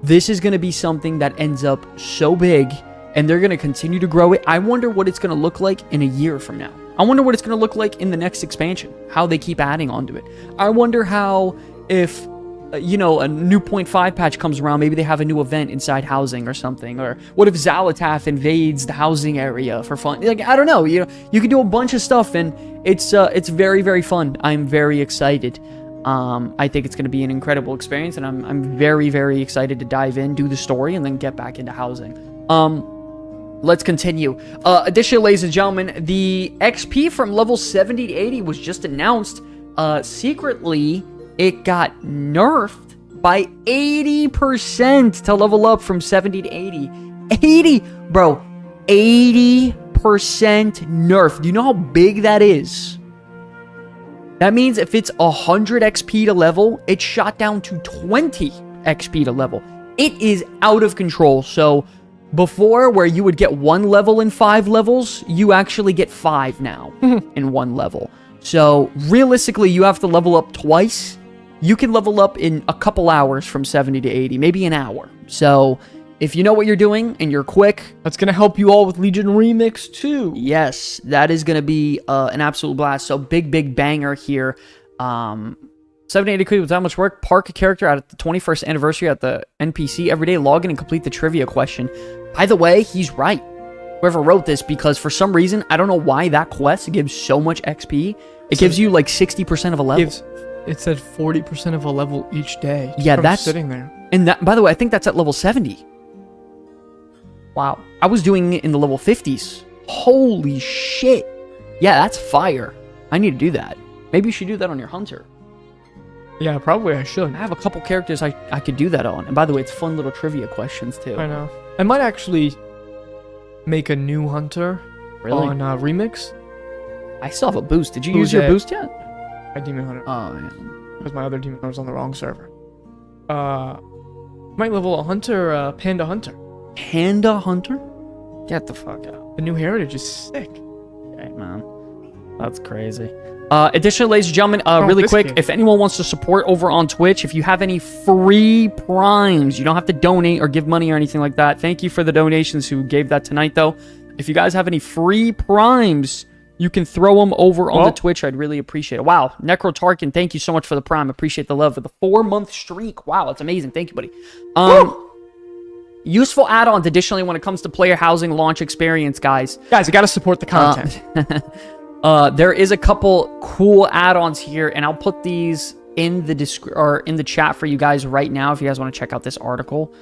This is going to be something that ends up so big, and they're going to continue to grow it. I wonder what it's going to look like in a year from now. I wonder what it's going to look like in the next expansion, how they keep adding onto it. I wonder how, if, a new 0.5 patch comes around, maybe they have a new event inside housing or something. Or what if Xalatath invades the housing area for fun? Like, I don't know. You can do a bunch of stuff, and it's very, very fun. I'm very excited. I think it's going to be an incredible experience, and I'm very, very excited to dive in, do the story, and then get back into housing. Let's continue. Additionally, ladies and gentlemen, the XP from level 70 to 80 was just announced. Secretly, it got nerfed by 80% to level up from 70 to 80. 80! Bro, 80% nerf. Do you know how big that is? That means if it's 100 XP to level, it shot down to 20 XP to level. It is out of control. So before, where you would get 1 level in 5 levels, you actually get 5 now in 1 level. So realistically, you have to level up twice. You can level up in a couple hours from 70 to 80, maybe an hour. So if you know what you're doing and you're quick, that's going to help you all with Legion Remix too. Yes, that is going to be an absolute blast. So big banger here. 7080 quid with how much work? Park a character at the 21st anniversary at the NPC every day. Log in and complete the trivia question. By the way, he's right. Whoever wrote this, because for some reason, I don't know why that quest gives so much XP. It gives you like 60% of a level. It said 40% of a level each day. Yeah, that's sitting there. And that, by the way, I think that's at level 70. Wow. I was doing it in the level 50s. Holy shit. Yeah, that's fire. I need to do that. Maybe you should do that on your hunter. Yeah, probably I should. I have a couple characters I could do that on. And by the way, it's fun little trivia questions too. I know. I might actually make a new hunter on Remix. I still have a boost. Did you use your boost yet? My Demon Hunter. Oh, man. Because my other Demon Hunter's on the wrong server. Might level a hunter, Panda Hunter. Panda Hunter? Get the fuck out. The new heritage is sick. Okay, man. That's crazy. Additionally, ladies and gentlemen, really quick, game. if anyone wants to support over on Twitch, if you have any free primes, you don't have to donate or give money or anything like that. Thank you for the donations who gave that tonight, though. If you guys have any free primes, you can throw them over on the Twitch. I'd really appreciate it. Wow. Necro Tarkin, thank you so much for the prime. Appreciate the love for the 4-month streak. Wow, that's amazing. Thank you, buddy. Useful add-ons, additionally, when it comes to player housing launch experience, guys. Guys, you got to support the content. There is a couple cool add-ons here, and I'll put these in the in the chat for you guys right now if you guys want to check out this article.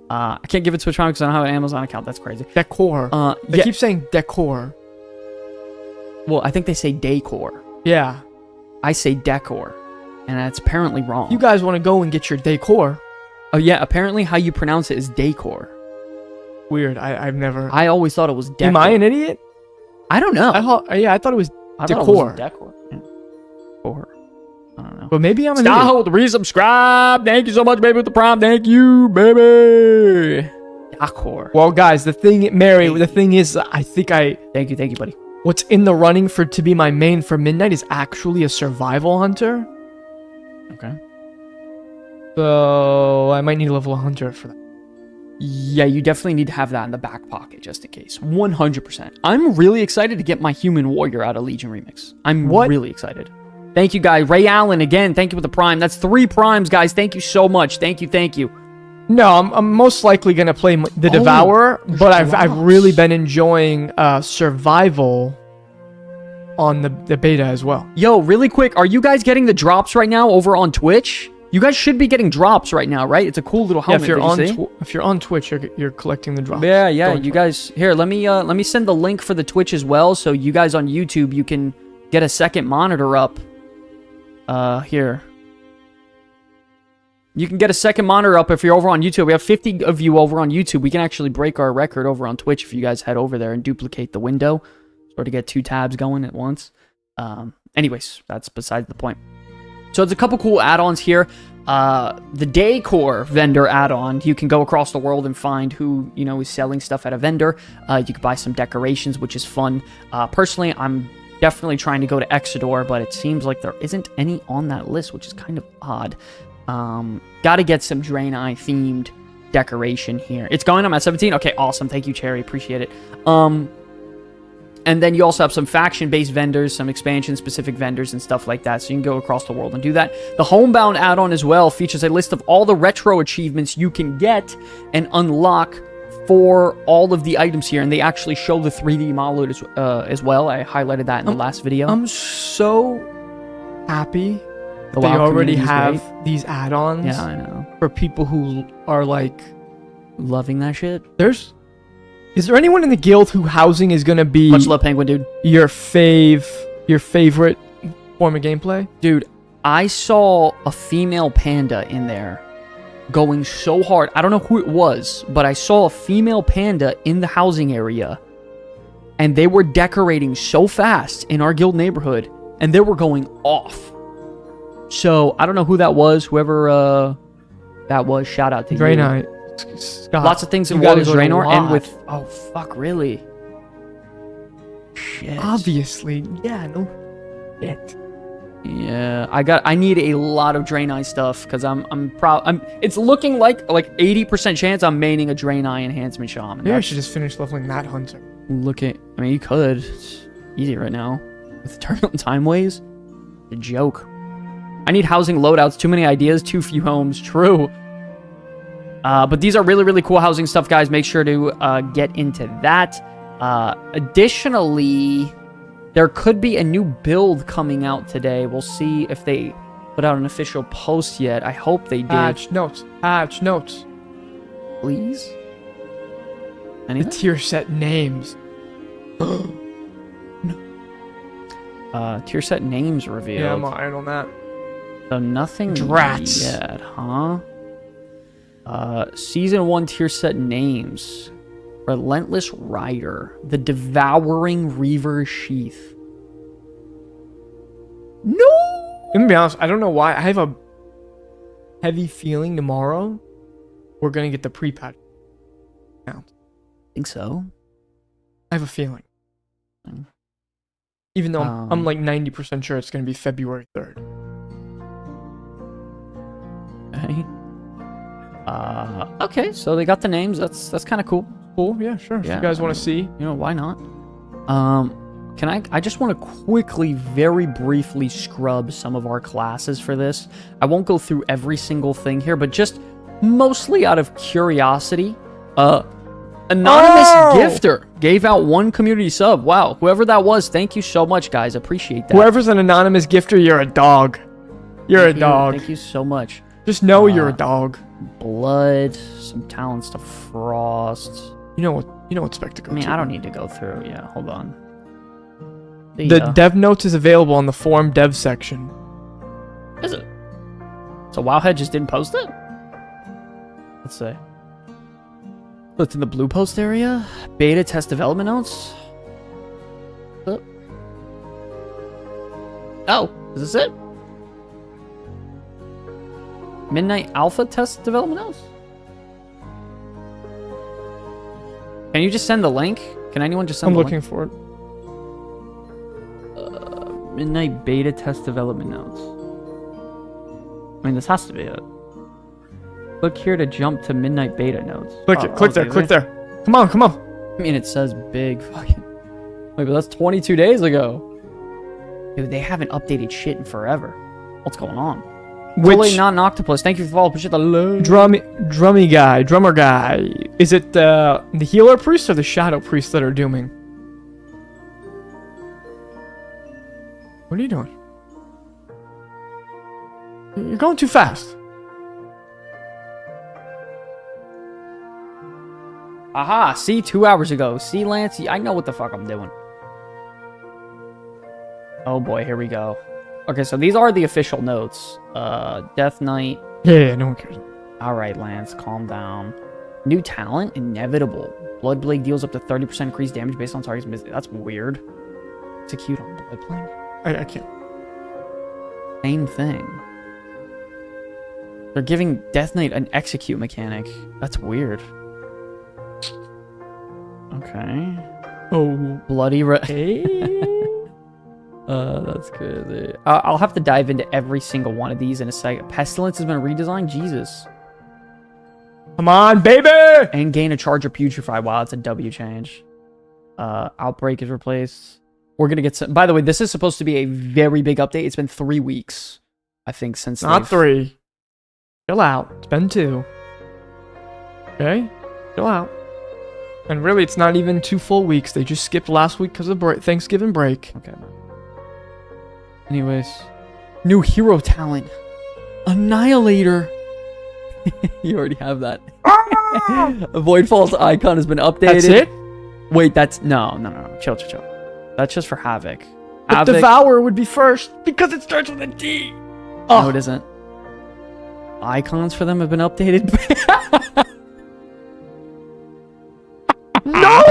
I can't give it Twitch Prime because I don't have an Amazon account. That's crazy. Decor. They keep saying decor. Well, I think they say decor. Yeah. I say decor. And that's apparently wrong. You guys want to go and get your decor. Oh, yeah. Apparently how you pronounce it is decor. Weird. I've never... I always thought it was decor. Am I an idiot? I don't know. I thought it was I decor. thought it was decor. Yeah. Decor. I don't know. But maybe I'm an idiot. Style with the resubscribe. Thank you so much, baby, with the prime. Thank you, baby. Decor. Well, guys, the thing, Mary, the thing is, I think Thank you, buddy. what's in the running to be my main for Midnight is actually a survival hunter. Okay. So I might need a level hunter for that. Yeah, you definitely need to have that in the back pocket just in case. 100%. I'm really excited to get my Human Warrior out of Legion Remix. I'm really excited. Thank you, guys. Ray Allen, again, thank you for the prime. That's 3 primes, guys. Thank you so much. Thank you. No, I'm most likely gonna play the Devourer, but I've really been enjoying survival on the beta as well. Yo, really quick, are you guys getting the drops right now over on Twitch? You guys should be getting drops right now, right? It's a cool little helmet. Yeah, if you're on Twitch, you're collecting the drops. Yeah. You guys, here, let me send the link for the Twitch as well, so you guys on YouTube, you can get a second monitor up. Here. You can get a second monitor up if you're over on YouTube. We have 50 of you over on YouTube. We can actually break our record over on Twitch if you guys head over there and duplicate the window, or to get 2 tabs going at once. Anyways, that's besides the point. So it's a couple cool add-ons here. The Decor vendor add-on, you can go across the world and find who, is selling stuff at a vendor. You can buy some decorations, which is fun. Personally, I'm definitely trying to go to Exodore, but it seems like there isn't any on that list, which is kind of odd. Gotta get some Draenei themed decoration here. It's going, I'm at 17. Okay, awesome. Thank you, Cherry. Appreciate it. And then you also have some faction-based vendors, some expansion-specific vendors and stuff like that, so you can go across the world and do that. The Homebound add-on as well features a list of all the retro achievements you can get and unlock for all of the items here, and they actually show the 3D model as well. I highlighted that in the last video. I'm so happy that they WoW already community's have great. these add-ons. Yeah, I know. For people who are like... Loving that shit. Is there anyone in the guild who housing is going to be Much love, Penguin, dude. your favorite form of gameplay? Dude, I saw a female panda in there going so hard. I don't know who it was, but I saw a female panda in the housing area, and they were decorating so fast in our guild neighborhood, and they were going off. So, I don't know who that was. Whoever that was, shout out to Draenei. you. Scott, Lots of things in you gotta Warriors go to Draenor and WoD. with... Oh, fuck, really? Shit. Obviously. Yeah, no shit. Yeah, I need a lot of Draenei stuff because it's looking like 80% chance I'm maining a Draenei enhancement shaman. Maybe I should just finish leveling that hunter. I mean, you could. It's easy right now with turbulent time ways. A joke. I need housing loadouts. Too many ideas, too few homes. True. But these are really, really cool housing stuff, guys. Make sure to get into that. Additionally, there could be a new build coming out today. We'll see if they put out an official post yet. I hope they did. Patch notes. Please? The Anything? tier set names. Tier set names revealed. Yeah, I'm alright on that. So nothing Drats. yet, huh? Season 1 tier set names. Relentless Rider. The Devouring Reaver Sheath. No! I'm gonna be honest, I don't know why. I have a heavy feeling tomorrow we're gonna get the pre-patch out. Think so? I have a feeling. Even though I'm like 90% sure it's gonna be February 3rd. Okay. Okay, so they got the names. That's kind of cool. Cool, yeah, sure. If Yeah, you guys I want to see. You know, why not? I just want to quickly, very briefly scrub some of our classes for this. I won't go through every single thing here, but just mostly out of curiosity. Anonymous Gifter gave out 1 community sub. Wow, whoever that was, thank you so much, guys. Appreciate that. Whoever's an anonymous gifter, you're a dog. You're a dog. Thank you so much. Just know you're a dog. Blood, some talents to Frost. You know what spec to go I mean, to. I don't need to go through. Yeah, hold on. The dev notes is available on the forum dev section. Is it? So Wowhead just didn't post it? Let's see. So it's in the blue post area. Beta test development notes. Oh, is this it? Midnight Alpha test development notes? Can you just send the link? Can anyone just send the link? I'm looking for it. Midnight Beta test development notes. I mean, this has to be it. Click here to jump to Midnight Beta notes. Click there, click there. Come on. I mean, it says big fucking... Wait, but that's 22 days ago. Dude, they haven't updated shit in forever. What's going on? Totally not an octopus. Thank you for following. Appreciate the love. Drummer guy. Is it the healer priest or the shadow priest that are dooming? What are you doing? You're going too fast. Aha, see, 2 hours ago. See, Lance, I know what the fuck I'm doing. Oh boy, here we go. Okay, so these are the official notes. Death Knight. Yeah, no one cares. Alright, Lance, calm down. New talent, Inevitable. Bloodblade deals up to 30% increased damage based on target's miss. That's weird. Execute on Bloodblade? I can't. Same thing. They're giving Death Knight an execute mechanic. That's weird. Okay. Oh. Bloody Hey. That's good. I'll have to dive into every single one of these in a second. Pestilence has been redesigned. Jesus. Come on, baby! And gain a charge or putrefy. Wow, it's a W change. Outbreak is replaced. We're gonna get some. By the way, this is supposed to be a very big update. It's been 3 weeks, I think, since. Not 3. Chill out. It's been 2. Okay? Chill out. And really, it's not even 2 full weeks. They just skipped last week because of Thanksgiving break. Okay. Anyways, new hero talent, Annihilator. You already have that. A Void Falls icon has been updated. That's it? Wait, that's no. Chill. That's just for Havoc. But Devour would be first because it starts with a D. Oh. No, it isn't. Icons for them have been updated. No!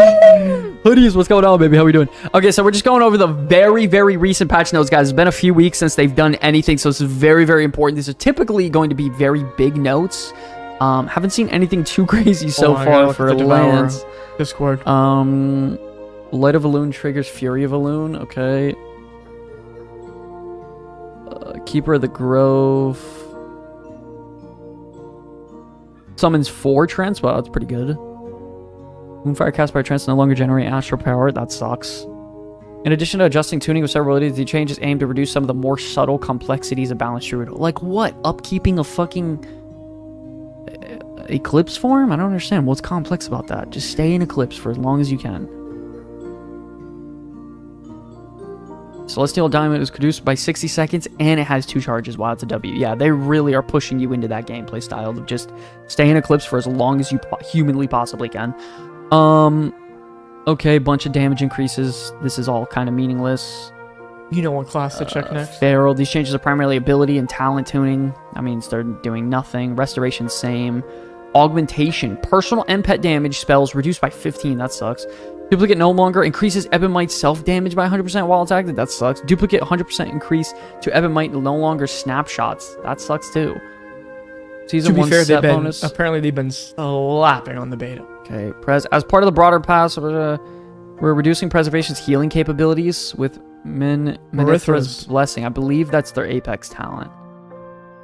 Hoodies, what's going on, baby? How we doing? Okay, so we're just going over the very, very recent patch notes, guys. It's been a few weeks since they've done anything, so this is very, very important. These are typically going to be very big notes. Haven't seen anything too crazy so far for lands. Discord. Light of Elune triggers Fury of Elune. Okay. Keeper of the Grove. Summons 4 Trance. Wow, that's pretty good. Moonfire cast by Trance no longer generate astral power. That sucks. In addition to adjusting tuning with several abilities, the changes aim to reduce some of the more subtle complexities of Balanced Druid. Like what? Upkeeping a fucking Eclipse form? I don't understand. What's complex about that? Just stay in Eclipse for as long as you can. Celestial Diamond is reduced by 60 seconds, and it has 2 charges. Wow, it's a W. Yeah, they really are pushing you into that gameplay style of just stay in Eclipse for as long as you humanly possibly can. Okay, bunch of damage increases. This is all kind of meaningless. You know what class to check next? Feral. These changes are primarily ability and talent tuning. That means they're doing nothing. Restoration, same. Augmentation. Personal and pet damage spells reduced by 15. That sucks. Duplicate no longer increases Ebonmite self-damage by 100% while attacked. That sucks. Duplicate 100% increase to Ebonmite no longer snapshots. That sucks too. Season to be fair, bonus. Apparently they've been slapping on the beta. Okay, as part of the broader pass, we're reducing Preservation's healing capabilities with Minithra's Blessing. I believe that's their Apex talent.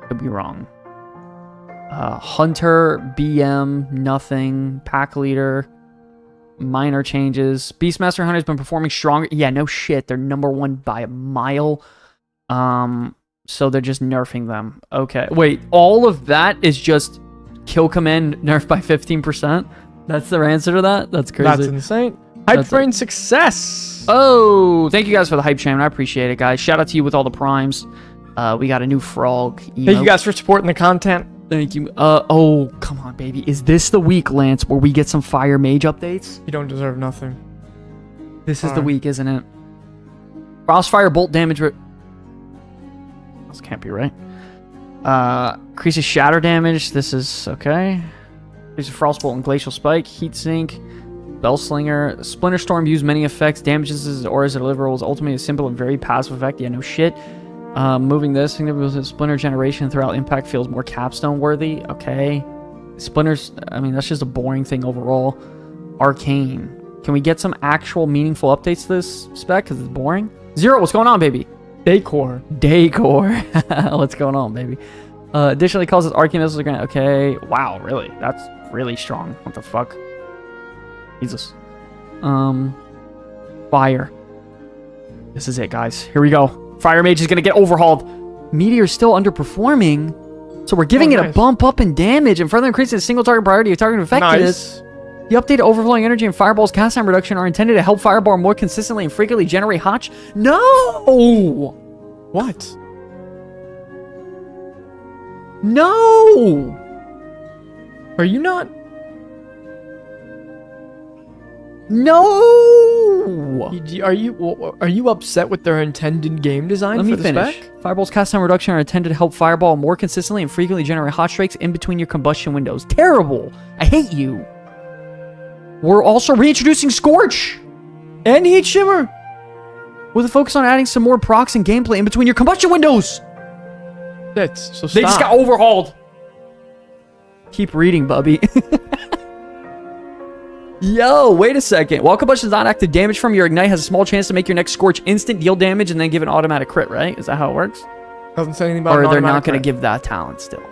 Could be wrong. Hunter, BM, nothing. Pack Leader, minor changes. Beastmaster Hunter's been performing stronger. Yeah, no shit. They're #1 by a mile. So they're just nerfing them. Okay, wait. All of that is just kill command nerfed by 15%? That's their answer to that? That's crazy. That's insane. Hype train success. Oh, thank you guys for the hype train. I appreciate it, guys. Shout out to you with all the primes. We got a new frog emote. Thank you guys for supporting the content. Thank you. Oh, come on, baby. Is this the week, Lance, where we get some Fire Mage updates? You don't deserve nothing. This is the week, isn't it? Frostfire bolt damage. This can't be right. Increases shatter damage. This is okay. Increases frostbolt and glacial spike. Heat sink. Bellslinger. Splinter storm. Use many effects. Damages his auras and deliverables. Ultimately a simple and very passive effect. Yeah, no shit. Moving this. Significant splinter generation throughout impact feels more capstone worthy. Okay. Splinters. I mean, that's just a boring thing overall. Arcane. Can we get some actual meaningful updates to this spec? Because it's boring. Zero. What's going on, baby? Decor. What's going on, baby? Additionally, causes arcane missiles are gonna. Okay. Wow. Really? That's really strong. What the fuck? Jesus. Fire. This is it, guys. Here we go. Fire Mage is gonna get overhauled. Meteor's still underperforming, so we're giving it a bump up in damage and further increasing the single target priority of target effectiveness. The updated overflowing energy and fireball's cast time reduction are intended to help fireball more consistently and frequently generate hot. No. What? No. Are you not? No. Are you upset with their intended game design? Let me finish. Fireball's cast time reduction are intended to help fireball more consistently and frequently generate hot strikes in between your combustion windows. Terrible. I hate you. We're also reintroducing Scorch and Heat Shimmer with a focus on adding some more procs and gameplay in between your combustion windows. That's so stop. They just got overhauled. Keep reading, Bubby. Yo, wait a second. While combustion is not active, damage from your ignite has a small chance to make your next Scorch instant deal damage and then give an automatic crit, right? Is that how it works? Doesn't say anything about or they're not going to give that talent still.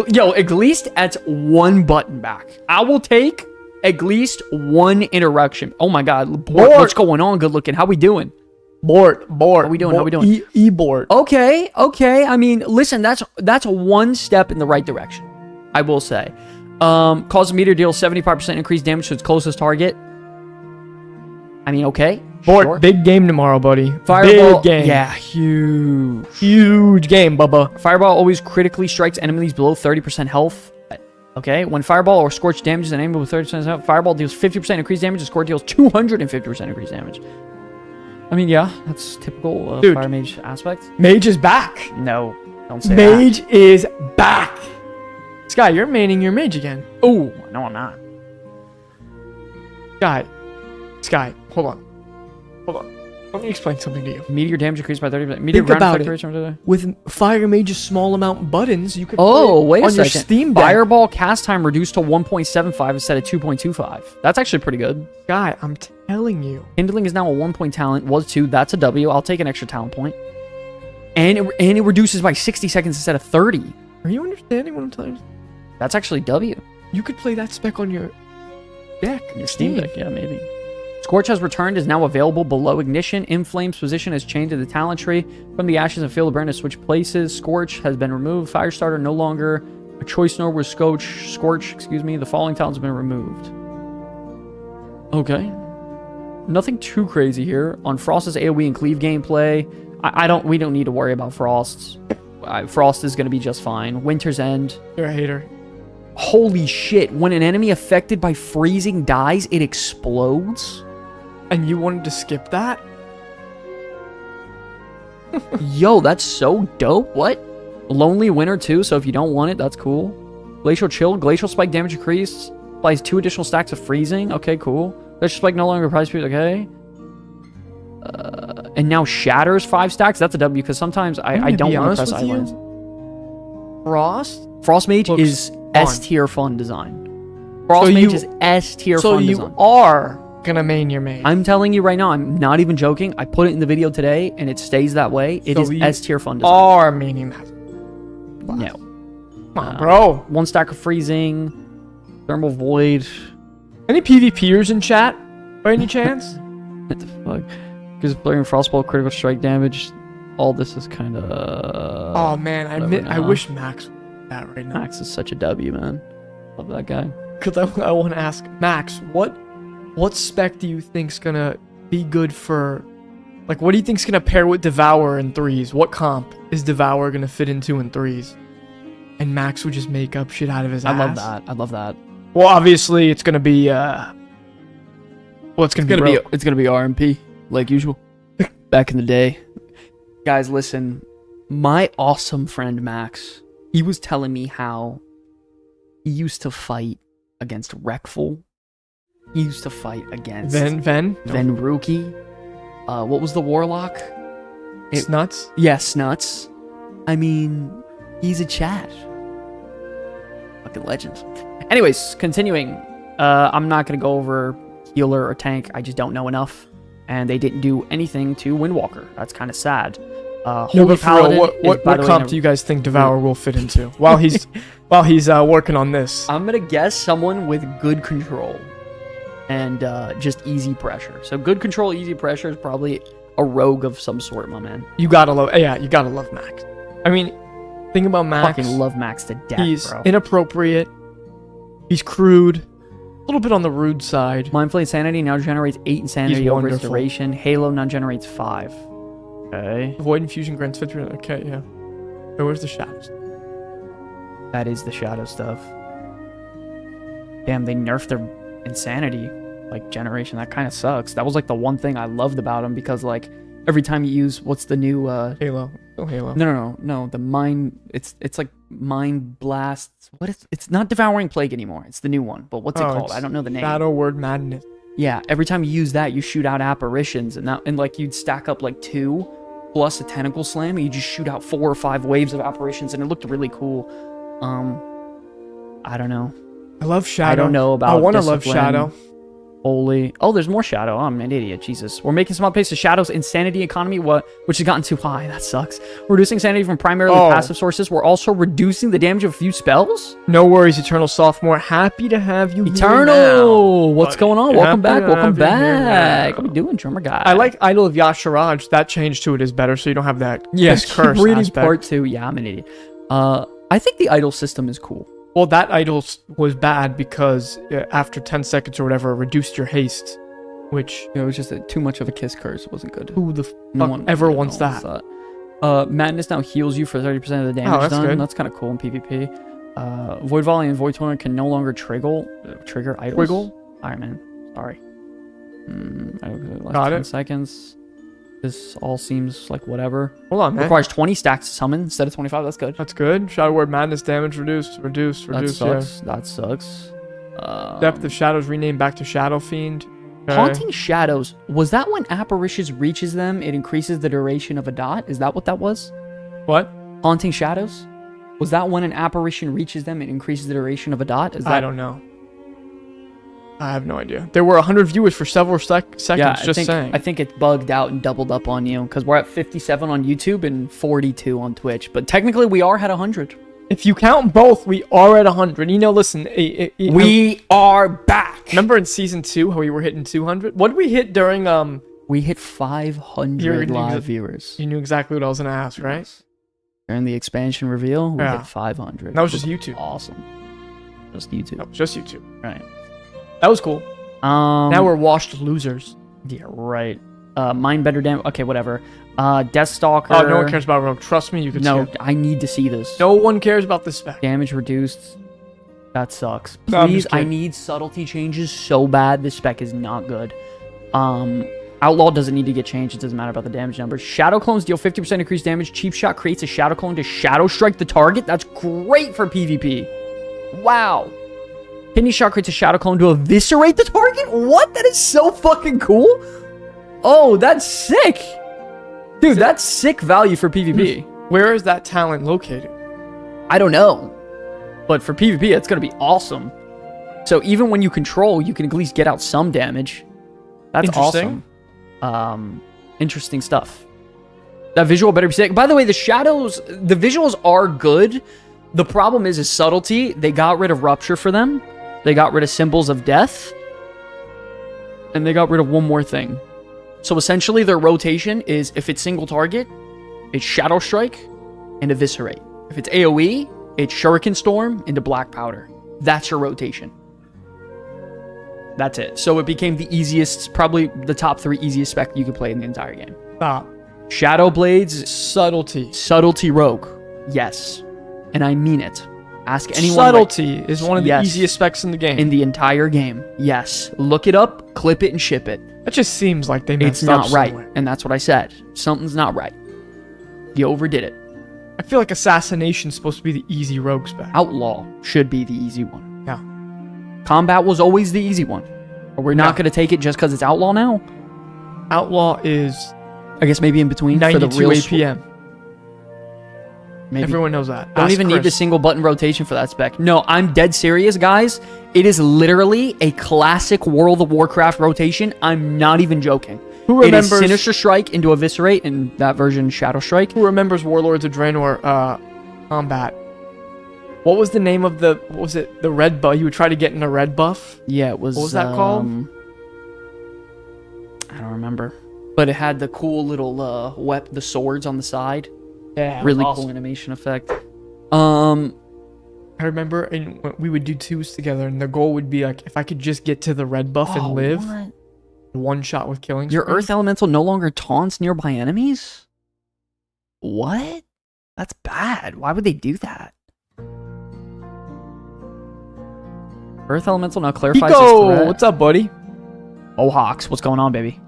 Yo, at least that's one button back. I will take at least one interruption. Oh my god. Board. What's going on? Good looking. How we doing? Board. How we doing? How we doing? E-board. Okay. I mean, listen, that's one step in the right direction, I will say. Causes meteor deal 75% increased damage to its closest target. I mean, okay. Board, sure. Big game tomorrow, buddy. Fireball. Big game. Yeah, huge. Huge game, Bubba. Fireball always critically strikes enemies below 30% health. Okay, when Fireball or Scorch damages an enemy with 30% health, Fireball deals 50% increased damage, and Scorch deals 250% increased damage. I mean, yeah, that's typical Fire Mage aspect. Mage is back. No, don't say Mage is back. Sky, you're maining your Mage again. Oh, no, I'm not. Sky, hold on. Let me explain something to you. Meteor damage increased by 30%. Meteor Think about it. With Fire Mage's small amount buttons, you could wait a on your second. Steam Deck. Fireball cast time reduced to 1.75 instead of 2.25. That's actually pretty good. Sky, I'm telling you. Kindling is now a 1-point talent. Was 2. That's a W. I'll take an extra talent point. And it reduces by 60 seconds instead of 30. Are you understanding what I'm telling you? That's actually W. You could play that spec on your deck. Your Steam Deck, yeah, maybe. Scorch has returned, is now available below Ignition. Inflame's position has changed to the talent tree. From the ashes and field of burn to switch places. Scorch has been removed. Firestarter no longer a choice nor was Scorch, the following talents have been removed. Okay. Nothing too crazy here. On Frost's AoE and Cleave gameplay, we don't need to worry about Frost. Frost is going to be just fine. Winter's End. You're a hater. Holy shit. When an enemy affected by freezing dies, it explodes? And you wanted to skip that? Yo, that's so dope. What? Lonely Winter too, so if you don't want it, that's cool. Glacial Chill. Glacial Spike damage increased. Applies 2 additional stacks of freezing. Okay, cool. Glacial Spike no longer applies period. Okay. And now Shatters 5 stacks. That's a W, because sometimes I don't want to press islands. Frost Mage is S-tier fun design. Frost Mage is S-tier fun design. So you are gonna main your Mage. I'm telling you right now, I'm not even joking. I put it in the video today, and it stays that way. It is S-tier fun design. Are maining that? No. Come on, bro. 1 stack of freezing. Thermal Void. Any PvPers in chat? By any chance? What the fuck? Because blaring Frostbolt, critical strike damage. All this is kind of... oh, man. I wish Max would that right now. Max is such a W, man. Love that guy. Because I want to ask, Max, what spec do you think's going to be good for... Like, what do you think's going to pair with Devour in 3s? What comp is Devour going to fit into in 3s? And Max would just make up shit out of his ass. I love that. Well, obviously, it's going to be... it's going to be RMP, like usual. back in the day. Guys, listen. My awesome friend Max, he was telling me how he used to fight against Rekful. He used to fight against Ven Rookie. What was the Warlock? Snuts. Yeah, Snuts. I mean, he's a Chad. Fucking legend. Anyways, continuing. I'm not going to go over healer or tank. I just don't know enough. And they didn't do anything to Windwalker. That's kind of sad. No, but for real, what comp do you guys think Devour will fit into while he's working on this? I'm going to guess someone with good control and just easy pressure. So good control, easy pressure is probably a rogue of some sort, my man. You gotta love Max. I mean, think about Max. Fucking love Max to death, He's bro. inappropriate. He's crude. A little bit on the rude side. Mindflay Insanity now generates 8 Insanity over its wonderful. duration. Halo now generates 5. Okay. Void Infusion grants 50. Okay, yeah. Oh, where's the shadows? That is the shadow stuff. Damn, they nerfed their Insanity, like, generation. That kind of sucks. That was, like, the one thing I loved about them because, like, every time you use, what's the new, Halo. Oh, Halo. No. The Mind, it's like Mind Blast. What is, it's not Devouring Plague anymore. It's the new one. But what's it called? I don't know the name. Shadow Word Madness. Yeah, every time you use that, you shoot out apparitions, and like you'd stack up like 2 plus a tentacle slam, and you just shoot out 4 or 5 waves of apparitions, and it looked really cool. I don't know. I love Shadow. I don't know about. I want to Discipline. love Shadow. Holy. Oh, there's more Shadow. I'm an idiot. Jesus. We're making some updates to Shadow's Insanity economy, which has gotten too high. That sucks. We're reducing Insanity from primarily passive sources. We're also reducing the damage of a few spells. No worries, Eternal Sophomore. Happy to have you Eternal! here now. What's going on? Welcome back. Welcome back. What are we doing, drummer guy? I like Idol of Yasharaj. That change to it is better, so you don't have that curse reading aspect. part 2. Yeah, I'm an idiot. I think the idol system is cool. Well, that idol was bad because after 10 seconds or whatever, it reduced your haste, which... It was just too much of a kiss curse. It wasn't good. Who the fuck ever wants that? Madness now heals you for 30% of the damage done. Good. That's kind of cool in PvP. Void Volley and Void Torrent can no longer trigger idols. Wiggle? Alright, man. Sorry. Got 10 it. seconds. This all seems like whatever. Hold on, man. Requires 20 stacks to summon instead of 25. That's good. That's good. Shadow Word Madness damage reduced. That sucks. Yeah. That sucks. Depth of Shadows renamed back to Shadow Fiend. Okay. Haunting Shadows. Was that when Apparitions reaches them, it increases the duration of a dot? Is that what that was? What? Haunting Shadows? Was that when an apparition reaches them, it increases the duration of a dot? Is that... I don't know. I have no idea. There were 100 viewers for several seconds, saying. I think it bugged out and doubled up on you, because we're at 57 on YouTube and 42 on Twitch. But technically, we are at 100. If you count both, we are at 100. You know, listen. We are back! Remember in Season 2 how we were hitting 200? What did we hit during... We hit 500 live viewers. You knew exactly what I was going to ask, right? During the expansion reveal, we hit 500. That was just YouTube. Awesome. Just YouTube. That was just YouTube. Right. That was cool. Now we're washed losers. Yeah, right. Mind better damage. Okay, whatever. Deathstalker. Oh, no one cares about Rogue. Trust me, you can see it. I need to see this. No one cares about this spec. Damage reduced. That sucks. No, Please, I need subtlety changes so bad. This spec is not good. Outlaw doesn't need to get changed. It doesn't matter about the damage numbers. Shadow clones deal 50% increased damage. Cheap Shot creates a shadow clone to shadow strike the target. That's great for PvP. Wow. Kidney Shot creates a shadow clone to eviscerate the target? What? That is so fucking cool. Oh, that's sick. Dude, that's sick value for PvP. Where is that talent located? I don't know. But for PvP, it's going to be awesome. So even when you control, you can at least get out some damage. That's awesome. Interesting stuff. That visual better be sick. By the way, the shadows, the visuals are good. The problem is subtlety. They got rid of Rupture for them. They got rid of Symbols of Death. And they got rid of one more thing. So essentially their rotation is, if it's single target, it's Shadow Strike and Eviscerate. If it's AoE, it's Shuriken Storm into Black Powder. That's your rotation. That's it. So it became the easiest, probably the top 3 easiest spec you could play in the entire game. Stop. Shadow Blades, Subtlety. Subtlety Rogue. Yes. And I mean it. Ask anyone. Subtlety is one of the Yes. easiest specs in the game. In the entire game. Yes. Look it up, clip it, and ship it. That just seems like they messed It's not up right. somewhere. And that's what I said. Something's not right. You overdid it. I feel like Assassination's supposed to be the easy rogue spec. Outlaw should be the easy one. Yeah. Combat was always the easy one. Are we not Yeah. going to take it just because it's Outlaw now? Outlaw is I guess maybe in between for 92 the real APM. Maybe. Everyone knows that. Don't Ask even need the Chris. single button rotation for that spec. No, I'm dead serious, guys. It is literally a classic World of Warcraft rotation. I'm not even joking. Who It is remembers? Sinister Strike into Eviscerate, and that version Shadow Strike. Who remembers Warlords of Draenor combat? What was the name of the? What was it? The red buff. You would try to get in a red buff. Yeah, it was. What was that called? I don't remember. But it had the cool little the swords on the side. Yeah, Really awesome. cool animation effect. I remember, and we would do twos together, and the goal would be like, if I could just get to the red buff and live, what? one shot with killing. Your spree. Earth Elemental no longer taunts nearby enemies? What? That's bad. Why would they do that? Earth Elemental now clarifies its Pico, threat. what's up, buddy? Oh, Hawks, what's going on, baby?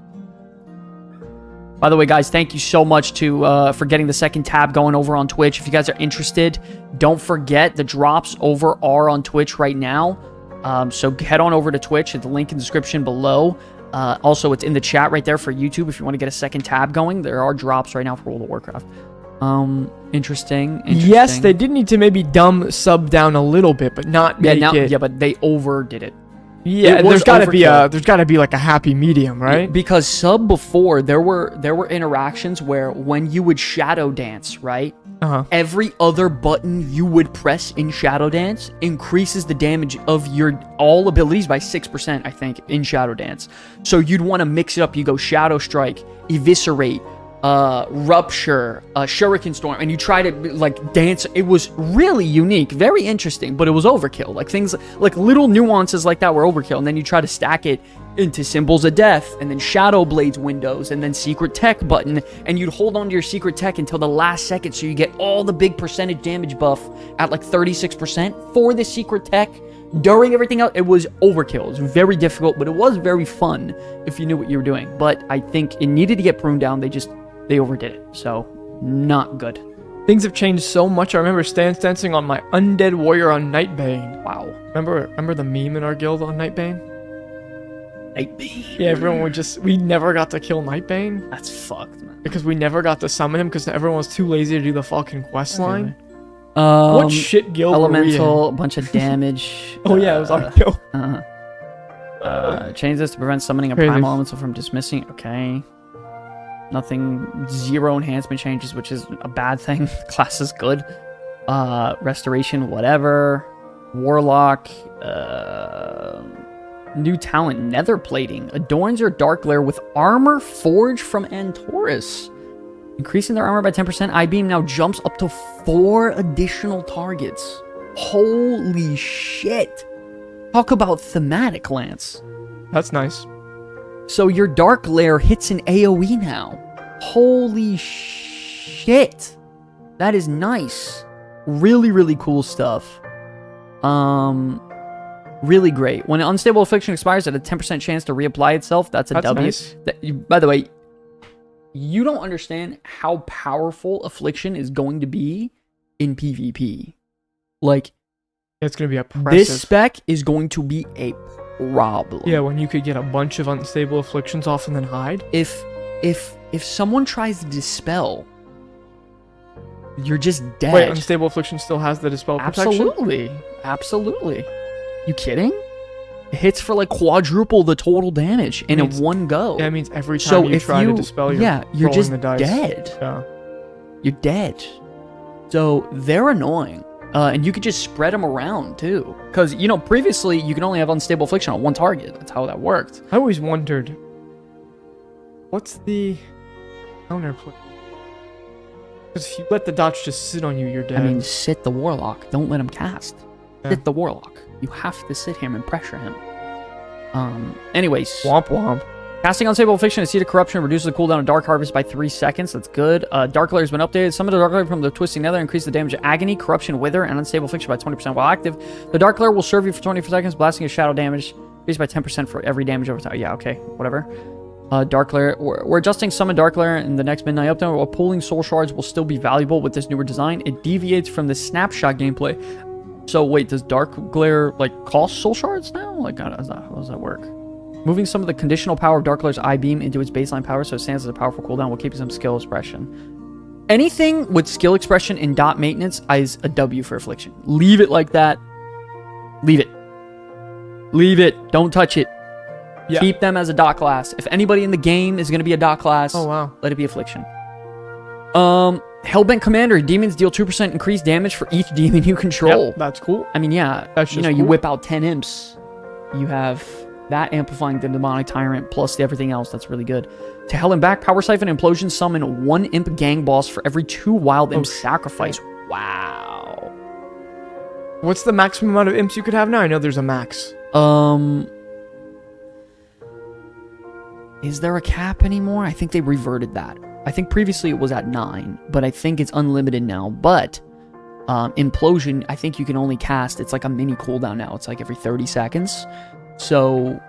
By the way, guys, thank you so much for getting the second tab going over on Twitch. If you guys are interested, don't forget the drops over are on Twitch right now. So head on over to Twitch at the link in the description below. Also, it's in the chat right there for YouTube if you want to get a second tab going. There are drops right now for World of Warcraft. Interesting. Yes, they did need to maybe dumb sub down a little bit, but not make it. Yeah, but they overdid it. Yeah, It was there's got to be like a happy medium, right? Because sub before there were interactions where when you would shadow dance, right? Every other button you would press in Shadow Dance increases the damage of your all abilities by 6%, I think, in Shadow Dance. So you'd want to mix it up. You go Shadow Strike, Eviscerate, Rupture, Shuriken Storm, and you try to like dance. It was really unique, very interesting, but it was overkill. Like things like little nuances like that were overkill, and then you try to stack it into Symbols of Death, and then Shadow Blades windows, and then Secret Tech button, and you'd hold on to your Secret Tech until the last second, so you get all the big percentage damage buff at like 36% for the Secret Tech. During everything else, it was overkill. It was very difficult, but it was very fun if you knew what you were doing. But I think it needed to get pruned down. They overdid it, so not good. Things have changed so much. I remember stance dancing on my undead warrior on Nightbane. Wow. Remember the meme in our guild on Nightbane? Nightbane. Yeah, everyone would we never got to kill Nightbane That's fucked, man. because we never got to summon him because everyone was too lazy to do the fucking quest line. What What shit guild Elemental, were a bunch of damage. we in? Oh yeah, it was our guild. Change this to prevent summoning a Crazy. primal elemental from dismissing. Okay. Nothing. Zero enhancement changes, which is a bad thing. The class is good. Restoration, whatever. Warlock. New talent, nether plating. Adorns your dark lair with armor forged from Antorus. Increasing their armor by 10%. I-beam now jumps up to 4 additional targets. Holy shit. Talk about thematic, Lance. That's nice. So your dark lair hits an AoE now. Holy shit. That is nice. Really, really cool stuff. Really great. When an unstable affliction expires at a 10% chance to reapply itself, that's a W. Nice. By the way, you don't understand how powerful affliction is going to be in PvP. Like, It's gonna be oppressive. this spec is going to be a problem. Yeah, when you could get a bunch of unstable afflictions off and then hide. If someone tries to dispel, you're just dead. Wait, unstable affliction still has the dispel protection? Absolutely. You kidding? It hits for like quadruple the total damage in Means- one go. Yeah, it means every time So you if try you- to dispel, you're you're rolling just the dice. dead. Yeah. You're dead. So they're annoying. And you could just spread them around too. Because, previously you can only have unstable affliction on one target. That's how that worked. I always wondered, what's the counterplay? Because if you let the dots just sit on you, you're dead. I mean, sit the Warlock. Don't let him cast. Yeah. Sit the Warlock. You have to sit him and pressure him. Anyways. womp womp. Casting Unstable Affliction and Seed of Corruption reduces the cooldown of Dark Harvest by 3 seconds. That's good. Dark Lair has been updated. Summon the Dark Lair from the Twisting Nether. Increase the damage of Agony, Corruption, Wither, and Unstable Affliction by 20% while active. The Dark Lair will serve you for 24 seconds, blasting a shadow damage. Increased by 10% for every damage over time. Yeah, okay. Whatever. Dark Lair. We're adjusting Summon Dark Lair in the next Midnight Update. While pulling Soul Shards will still be valuable with this newer design, it deviates from the snapshot gameplay. So wait, does Dark Lair, like, cost Soul Shards now? Like, how does that work? Moving some of the conditional power of Dark Lair's Eye Beam into its baseline power so it stands as a powerful cooldown while keeping some skill expression. Anything with skill expression and dot maintenance is a W for Affliction. Leave it like that. Leave it. Leave it. Don't touch it. Yeah. Keep them as a dot class. If anybody in the game is going to be a dot class, let it be Affliction. Hellbent Commander. Demons deal 2% increased damage for each demon you control. Yep, that's cool. I mean, yeah. That's just cool. You whip out 10 imps. You have that amplifying the Demonic Tyrant plus everything else. That's really good. To Hell and Back, Power Siphon Implosion summon 1 imp gang boss for every 2 wild imp sacrifice. Wow. What's the maximum amount of imps you could have now? I know there's a max. Is there a cap anymore? I think they reverted that. I think previously it was at 9, but I think it's unlimited now. But Implosion, I think you can only cast, it's like a mini cooldown now. It's like every 30 seconds. So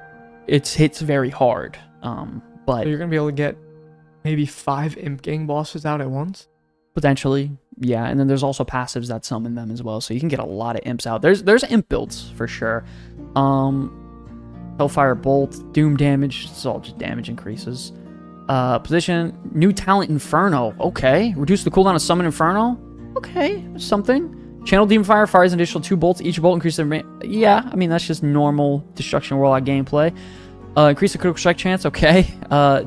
it hits very hard. But so you're going to be able to get maybe 5 imp gang bosses out at once? Potentially, yeah. And then there's also passives that summon them as well. So you can get a lot of imps out. There's imp builds for sure. Hellfire Bolt, Doom damage. It's all just damage increases. Position, new talent Inferno. Okay. Reduce the cooldown of Summon Inferno. Okay, something. Channel Demon Fire fires an additional 2 bolts. Each bolt increases the... Yeah, I mean, that's just normal Destruction Warlock gameplay. Increase the critical strike chance. Okay.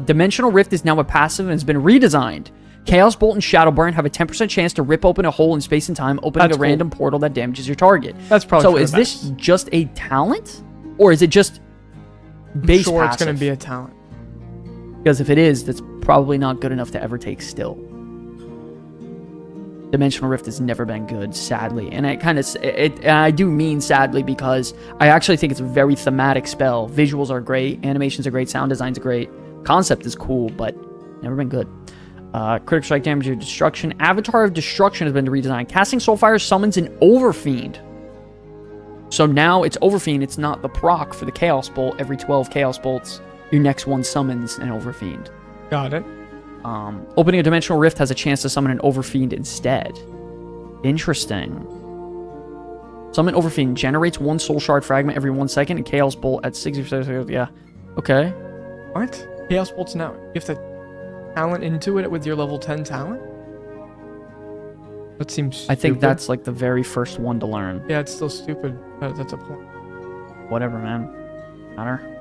Dimensional Rift is now a passive and has been redesigned. Chaos Bolt and Shadow Burn have a 10% chance to rip open a hole in space and time, opening a random portal that damages your target. That's probably so. Is this just a talent? Or is it just base passive? It's going to be a talent. Because if it is, that's probably not good enough to ever take still. Dimensional Rift has never been good, sadly. And I do mean sadly because I actually think it's a very thematic spell. Visuals are great, animations are great, sound design's great, concept is cool, but never been good. Critical strike damage or destruction. Avatar of Destruction has been redesigned. Casting Soulfire summons an Overfiend. So now it's Overfiend, it's not the proc for the Chaos Bolt. Every 12 Chaos Bolts, your next one summons an Overfiend. Got it. Opening a Dimensional Rift has a chance to summon an Overfiend instead. Interesting. Summon Overfiend generates 1 Soul Shard fragment every 1 second and Chaos Bolt at 60%. Yeah. Okay. What? Chaos Bolt's now. You have to talent into it with your level 10 talent? That seems stupid. I think that's like the very first one to learn. Yeah, it's still stupid. That's a point. Whatever, man. Matter.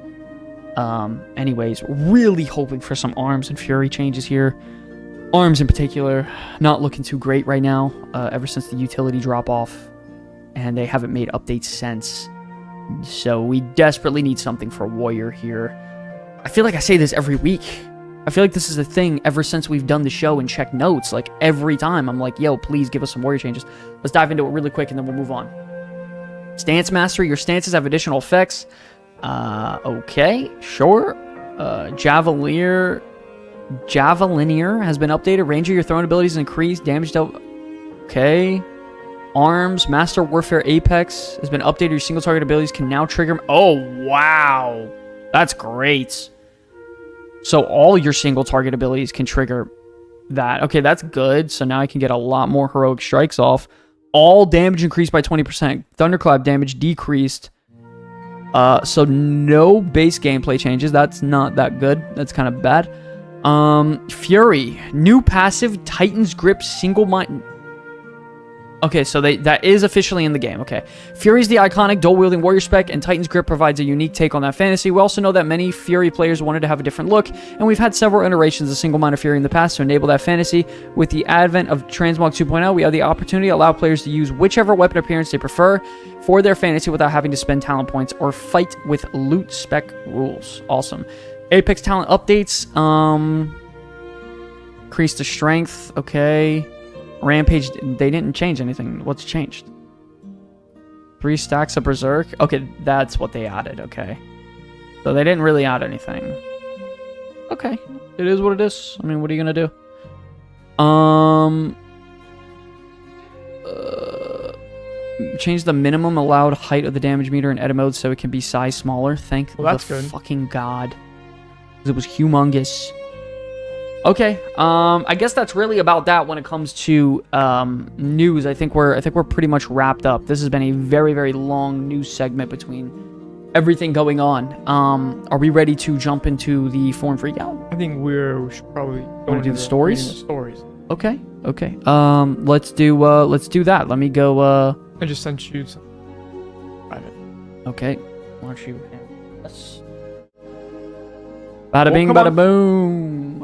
Anyways, really hoping for some Arms and Fury changes here. Arms in particular, not looking too great right now, ever since the utility drop-off, and they haven't made updates since. So we desperately need something for Warrior here. I feel like I say this every week. I feel like this is a thing ever since we've done the show and checked notes. Like, every time I'm like, yo, please give us some Warrior changes. Let's dive into it really quick, and then we'll move on. Stance Mastery. Your stances have additional effects. Okay, sure. Javelinier has been updated. Range of your thrown abilities increased. Damage dealt. Okay. Arms, Master Warfare Apex has been updated. Your single target abilities can now trigger. Oh, wow. That's great. So all your single target abilities can trigger that. Okay, that's good. So now I can get a lot more heroic strikes off. All damage increased by 20%. Thunderclap damage decreased. So no base gameplay changes. That's not that good. That's kind of bad. Fury. New passive, Titan's Grip, single mind. Okay, so that is officially in the game. Okay. Fury's the iconic dual-wielding warrior spec, and Titan's Grip provides a unique take on that fantasy. We also know that many Fury players wanted to have a different look, and we've had several iterations of single-minded Fury in the past to enable that fantasy. With the advent of Transmog 2.0, we have the opportunity to allow players to use whichever weapon appearance they prefer for their fantasy without having to spend talent points or fight with loot spec rules. Awesome. Apex talent updates. Increase the strength. Okay. Rampage, they didn't change anything. What's changed? 3 stacks of Berserk. Okay, that's what they added. Okay. So they didn't really add anything. Okay. It is what it is. I mean, what are you gonna do? Change the minimum allowed height of the damage meter in edit mode so it can be size smaller. Thank that's the good. fucking god. Because it was humongous. Okay. I guess that's really about that when it comes to news. I think we're pretty much wrapped up. This has been a very, very long news segment between everything going on. Are we ready to jump into the forum freakout? I think we should probably Want to do the stories? Stories. Okay. Let's do that. Let me go. I just sent you some private. Okay. Why don't you? Yes. Bada bing, come bada on. boom.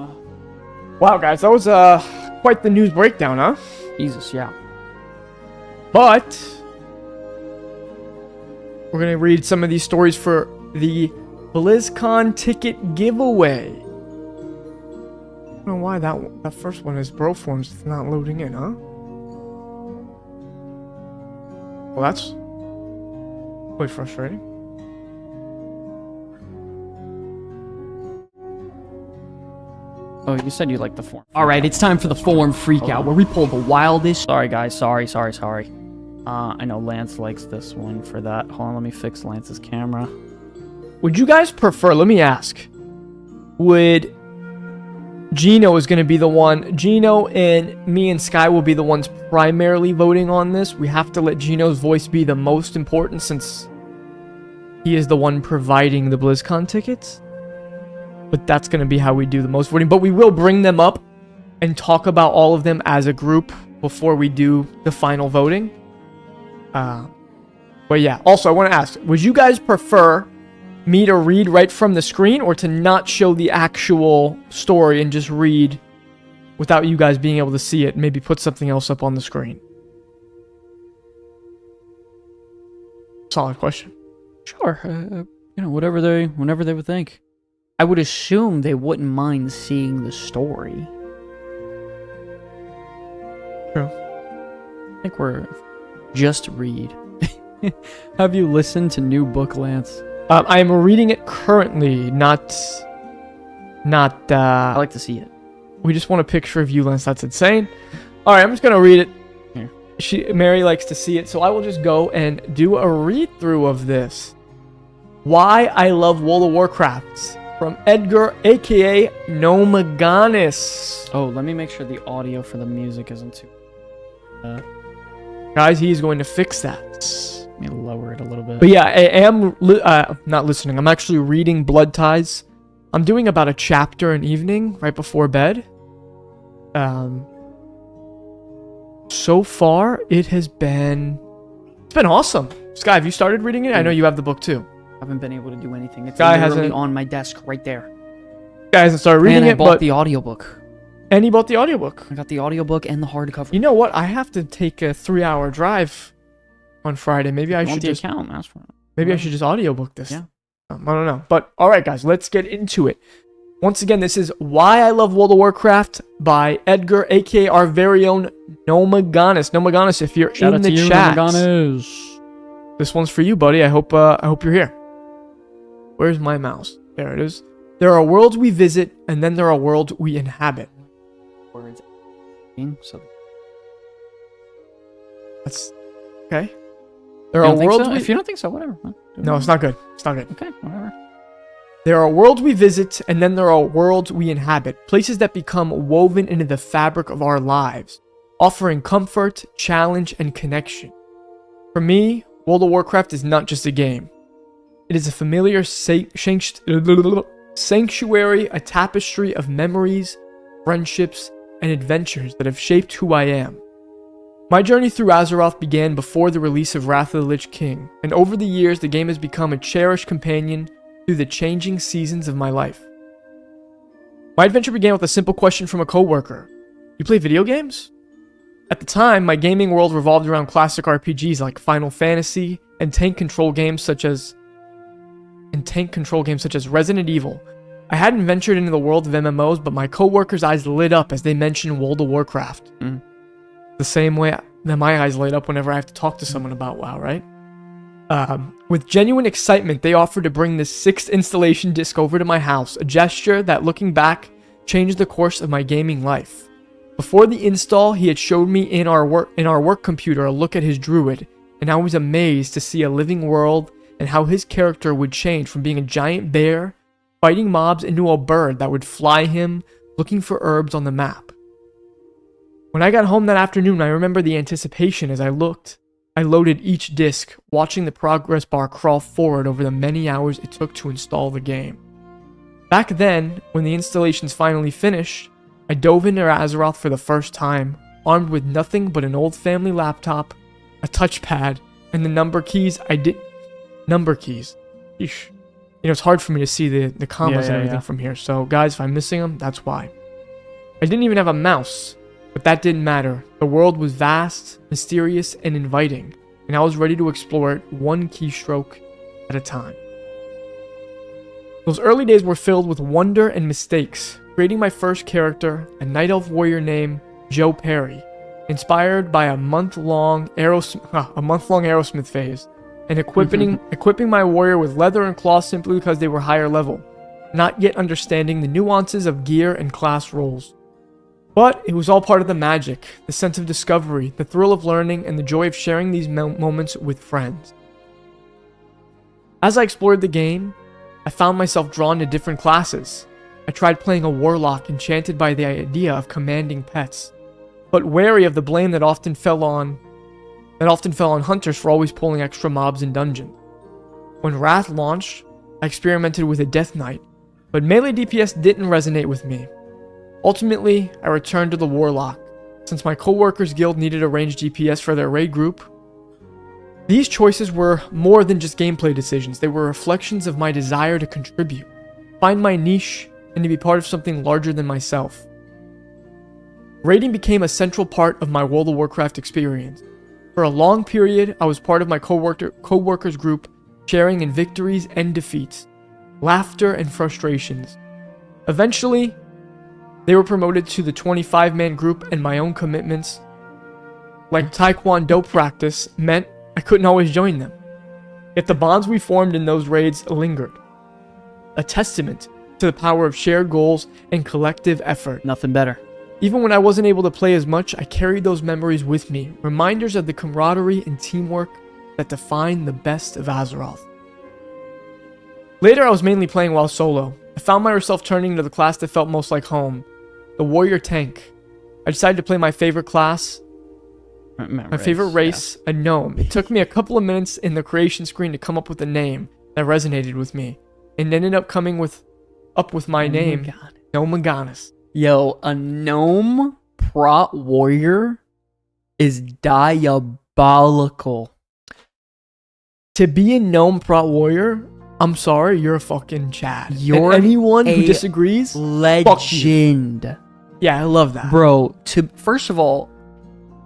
Wow, guys, that was quite the news breakdown, huh? Jesus, yeah. But we're gonna read some of these stories for the BlizzCon ticket giveaway. I don't know why that first one is Broforms. It's not loading in, huh? Well, that's quite frustrating. Oh, you said you liked the forum. All right, it's time for the forum freakout where we pull the wildest. Sorry, guys. Sorry. I know Lance likes this one for that. Hold on, let me fix Lance's camera. Would you guys prefer, let me ask, would Gino is going to be the one, Gino and me and Sky will be the ones primarily voting on this. We have to let Gino's voice be the most important since he is the one providing the BlizzCon tickets. But that's going to be how we do the most voting. But we will bring them up and talk about all of them as a group before we do the final voting. But yeah, also I want to ask, would you guys prefer me to read right from the screen or to not show the actual story and just read without you guys being able to see it? Maybe put something else up on the screen. Solid question. Sure. Whenever they would think. I would assume they wouldn't mind seeing the story. True. I think we're just read. Have you listened to New Book, Lance? I am reading it currently, not. I like to see it. We just want a picture of you, Lance. That's insane. All right, I'm just gonna read it. Here. Mary likes to see it, so I will just go and do a read through of this. Why I Love World of Warcraft from Edgar, aka Nomaganis. Oh, let me make sure the audio for the music isn't too. Guys, he's going to fix that. Let me lower it a little bit. But yeah, I am not listening. I'm actually reading Blood Ties. I'm doing about a chapter an evening right before bed. So far, it's been awesome. Sky, have you started reading it? I know you have the book too. I haven't been able to do anything. It's Guy literally hasn't- on my desk right there. Guy hasn't started reading And I it, bought but the audiobook. and he bought the audiobook. I got the audiobook and the hardcover. You know what? I have to take a 3-hour drive on Friday. Maybe I You want should the just account? Ask for it. maybe I should just audiobook this. Yeah. I don't know. But all right, guys, let's get into it. Once again, this is Why I Love World of Warcraft by Edgar, aka our very own Nomaganis. Nomaganis, if you're Shout in out the to you, chat, Nomaganis. this one's for you, buddy. I hope you're here. Where's my mouse? There it is. There are worlds we visit, and then there are worlds we inhabit. Words. So That's okay. There are worlds we... If you don't think so, whatever. No, it's not good. It's not good. Okay, whatever. There are worlds we visit, and then there are worlds we inhabit. Places that become woven into the fabric of our lives, offering comfort, challenge, and connection. For me, World of Warcraft is not just a game. It is a familiar sanctuary, a tapestry of memories, friendships, and adventures that have shaped who I am. My journey through Azeroth began before the release of Wrath of the Lich King, and over the years the game has become a cherished companion through the changing seasons of my life. My adventure began with a simple question from a coworker. You play video games? At the time, my gaming world revolved around classic RPGs like Final Fantasy and tank control games such as Resident Evil. I hadn't ventured into the world of MMOs, but my coworkers' eyes lit up as they mentioned World of Warcraft. The same way that my eyes light up whenever I have to talk to someone about WoW, right? With genuine excitement, they offered to bring the 6th installation disc over to my house, a gesture that, looking back, changed the course of my gaming life. Before the install, he had showed me in our work computer a look at his druid, and I was amazed to see a living world and how his character would change from being a giant bear, fighting mobs, into a bird that would fly him, looking for herbs on the map. When I got home that afternoon, I remember the anticipation as I loaded each disc, watching the progress bar crawl forward over the many hours it took to install the game. Back then, when the installations finally finished, I dove into Azeroth for the first time, armed with nothing but an old family laptop, a touchpad, and the number keys. Number keys. Yeesh. It's hard for me to see the commas and everything from here. So, guys, if I'm missing them, that's why. I didn't even have a mouse, but that didn't matter. The world was vast, mysterious, and inviting, and I was ready to explore it one keystroke at a time. Those early days were filled with wonder and mistakes, creating my first character, a night elf warrior named Joe Perry, inspired by a month-long Aerosmith phase, and equipping my warrior with leather and claws simply because they were higher level, not yet understanding the nuances of gear and class roles. But it was all part of the magic, the sense of discovery, the thrill of learning, and the joy of sharing these moments with friends. As I explored the game, I found myself drawn to different classes. I tried playing a warlock, enchanted by the idea of commanding pets, but wary of the blame that often fell on hunters for always pulling extra mobs in dungeons. When Wrath launched, I experimented with a Death Knight, but melee DPS didn't resonate with me. Ultimately, I returned to the Warlock, since my co-workers guild needed a ranged DPS for their raid group. These choices were more than just gameplay decisions, they were reflections of my desire to contribute, find my niche, and to be part of something larger than myself. Raiding became a central part of my World of Warcraft experience. For a long period, I was part of my co-workers group, sharing in victories and defeats, laughter and frustrations. Eventually, they were promoted to the 25-man group, and my own commitments, like Taekwondo practice, meant I couldn't always join them. Yet the bonds we formed in those raids lingered, a testament to the power of shared goals and collective effort. Nothing better. Even when I wasn't able to play as much, I carried those memories with me, reminders of the camaraderie and teamwork that define the best of Azeroth. Later, I was mainly playing while solo. I found myself turning to the class that felt most like home, the warrior tank. I decided to play my favorite class, my favorite race, a gnome. It took me a couple of minutes in the creation screen to come up with a name that resonated with me, and ended up coming with my name, Gnome. Yo, a gnome prot warrior is diabolical. To be a gnome prot warrior, I'm sorry, you're a fucking Chad. You're and anyone who disagrees, legend. Yeah, I love that. Bro, first of all,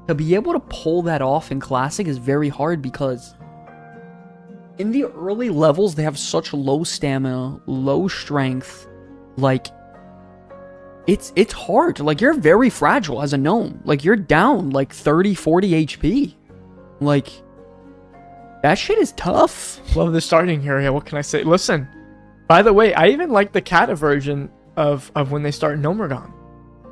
to be able to pull that off in Classic is very hard, because in the early levels, they have such low stamina, low strength. Like, it's hard. Like, you're very fragile as a gnome. Like, you're down like 30, 40 HP. Like, that shit is tough. Love the starting area. What can I say? Listen, by the way, I even like the Kata version of when they start Gnomeregan.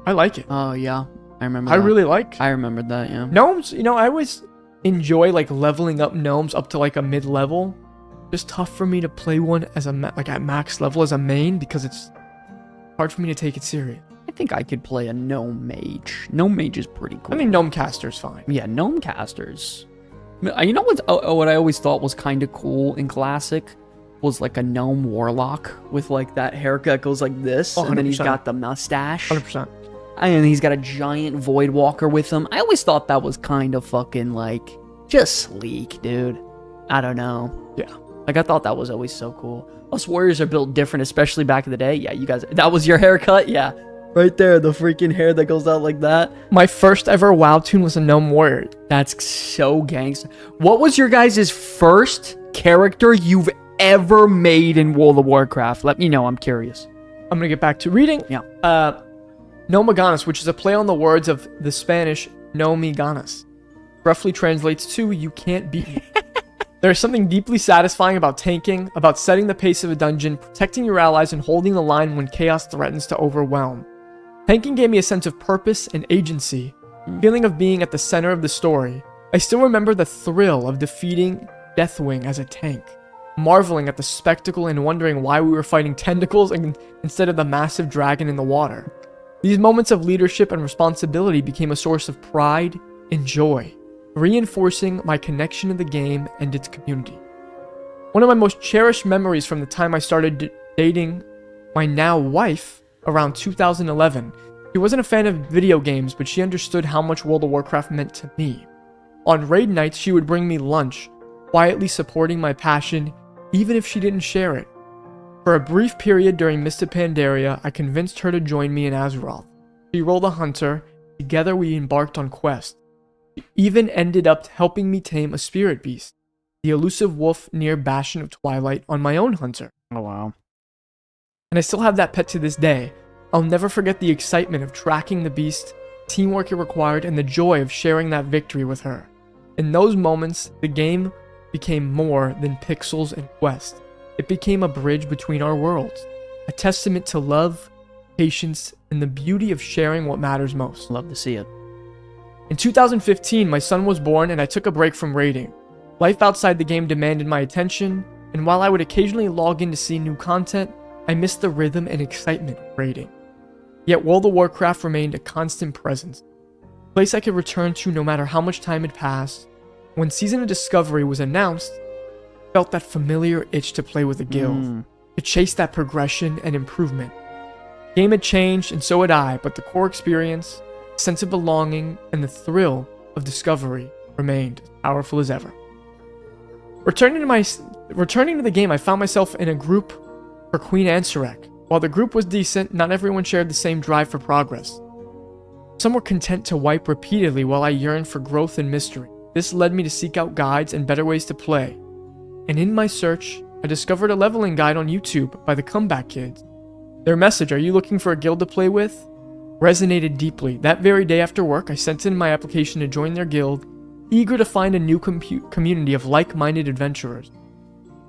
I like it. Oh, yeah. I remember I that. really like. I remembered that, yeah. Gnomes, I always enjoy like leveling up gnomes up to like a mid-level. Just tough for me to play one as at max level as a main, because it's hard for me to take it serious. I think I could play a gnome mage. Gnome mage is pretty cool. I mean, gnome caster's fine. Yeah, gnome casters. You know what I always thought was kind of cool in Classic was like a gnome warlock with like that haircut that goes like this, and then he's got the mustache. 100%. And he's got a giant void walker with him. I always thought that was kind of fucking like just sleek, dude. I don't know. Yeah. Like, I thought that was always so cool. Us warriors are built different, especially back in the day. Yeah, you guys, that was your haircut? Yeah. Right there, the freaking hair that goes out like that. My first ever WoW tune was a gnome warrior. That's so gangster. What was your guys' first character you've ever made in World of Warcraft? Let me know, I'm curious. I'm gonna get back to reading. Yeah. Nomeganas, which is a play on the words of the Spanish no me ganas. Roughly translates to, you can't beat me. There is something deeply satisfying about tanking, about setting the pace of a dungeon, protecting your allies, and holding the line when chaos threatens to overwhelm. Tanking gave me a sense of purpose and agency, a feeling of being at the center of the story. I still remember the thrill of defeating Deathwing as a tank, marveling at the spectacle and wondering why we were fighting tentacles instead of the massive dragon in the water. These moments of leadership and responsibility became a source of pride and joy, reinforcing my connection to the game and its community. One of my most cherished memories from the time I started dating my now wife around 2011. She wasn't a fan of video games, but she understood how much World of Warcraft meant to me. On raid nights, she would bring me lunch, quietly supporting my passion, even if she didn't share it. For a brief period during Mist of Pandaria, I convinced her to join me in Azeroth. She rolled a hunter. Together we embarked on quests. She even ended up helping me tame a spirit beast, the elusive wolf near Bastion of Twilight, on my own hunter. Oh, wow. And I still have that pet to this day. I'll never forget the excitement of tracking the beast, teamwork it required, and the joy of sharing that victory with her. In those moments, the game became more than pixels and quests. It became a bridge between our worlds, a testament to love, patience, and the beauty of sharing what matters most. Love to see it. In 2015, my son was born and I took a break from raiding. Life outside the game demanded my attention, and while I would occasionally log in to see new content, I missed the rhythm and excitement of raiding. Yet World of Warcraft remained a constant presence, a place I could return to no matter how much time had passed. When Season of Discovery was announced, I felt that familiar itch to play with the guild, to chase that progression and improvement. The game had changed and so had I, but the core experience, sense of belonging, and the thrill of discovery remained as powerful as ever. Returning to the game, I found myself in a group for Queen Ansarek. While the group was decent, not everyone shared the same drive for progress. Some were content to wipe repeatedly while I yearned for growth and mystery. This led me to seek out guides and better ways to play. And in my search, I discovered a leveling guide on YouTube by the Comeback Kids. Their message, "Are you looking for a guild to play with?" resonated deeply. That very day after work, I sent in my application to join their guild, eager to find a new community of like-minded adventurers.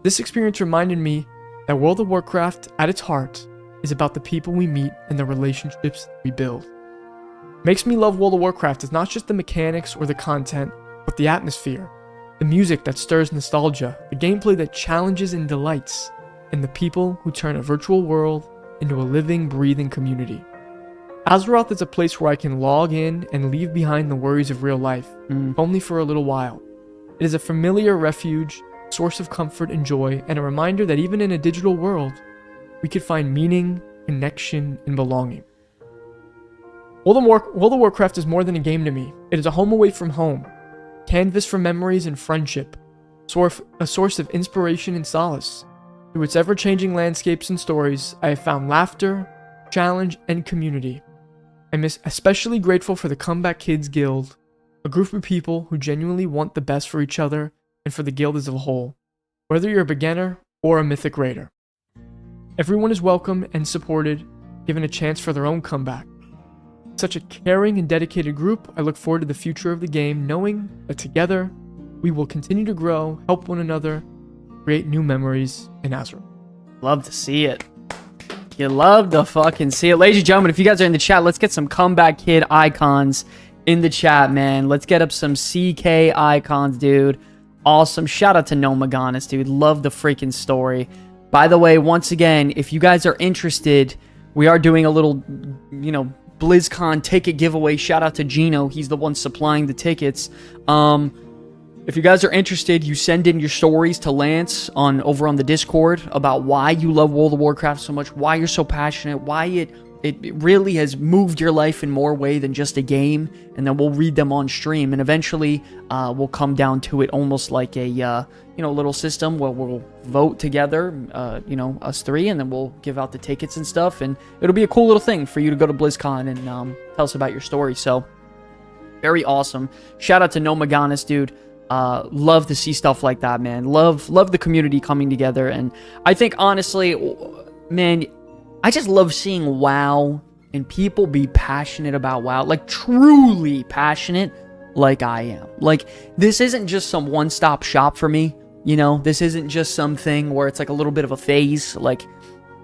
This experience reminded me that World of Warcraft, at its heart, is about the people we meet and the relationships we build. What makes me love World of Warcraft is not just the mechanics or the content, but the atmosphere, the music that stirs nostalgia, the gameplay that challenges and delights, and the people who turn a virtual world into a living, breathing community. Azeroth is a place where I can log in and leave behind the worries of real life, only for a little while. It is a familiar refuge, source of comfort and joy, and a reminder that even in a digital world, we could find meaning, connection, and belonging. World of Warcraft is more than a game to me. It is a home away from home, canvas for memories and friendship, a source of inspiration and solace. Through its ever-changing landscapes and stories, I have found laughter, challenge, and community. I'm especially grateful for the Comeback Kids Guild, a group of people who genuinely want the best for each other and for the guild as a whole, whether you're a beginner or a mythic raider. Everyone is welcome and supported, given a chance for their own comeback. Such a caring and dedicated group, I look forward to the future of the game, knowing that together, we will continue to grow, help one another, create new memories in Azeroth. Love to see it. You love to fucking see it. Ladies and gentlemen, if you guys are in the chat, let's get some Comeback Kid icons in the chat, man. Let's get up some CK icons, dude. Awesome. Shout out to Nomaganis, dude. Love the freaking story. By the way, once again, if you guys are interested, we are doing a little, BlizzCon ticket giveaway. Shout out to Gino. He's the one supplying the tickets. If you guys are interested, you send in your stories to Lance over on the Discord about why you love World of Warcraft so much, why you're so passionate, why it really has moved your life in more way than just a game, and then we'll read them on stream, and eventually we'll come down to it almost like a little system where we'll vote together, us three, and then we'll give out the tickets and stuff, and it'll be a cool little thing for you to go to BlizzCon and tell us about your story. So very awesome. Shout out to Nomaganis, dude. Love to see stuff like that, man. Love the community coming together, and I think honestly, man, I just love seeing WoW and people be passionate about WoW, like truly passionate, like I am. Like, this isn't just some one-stop shop for me. You know, this isn't just something where it's like a little bit of a phase. Like,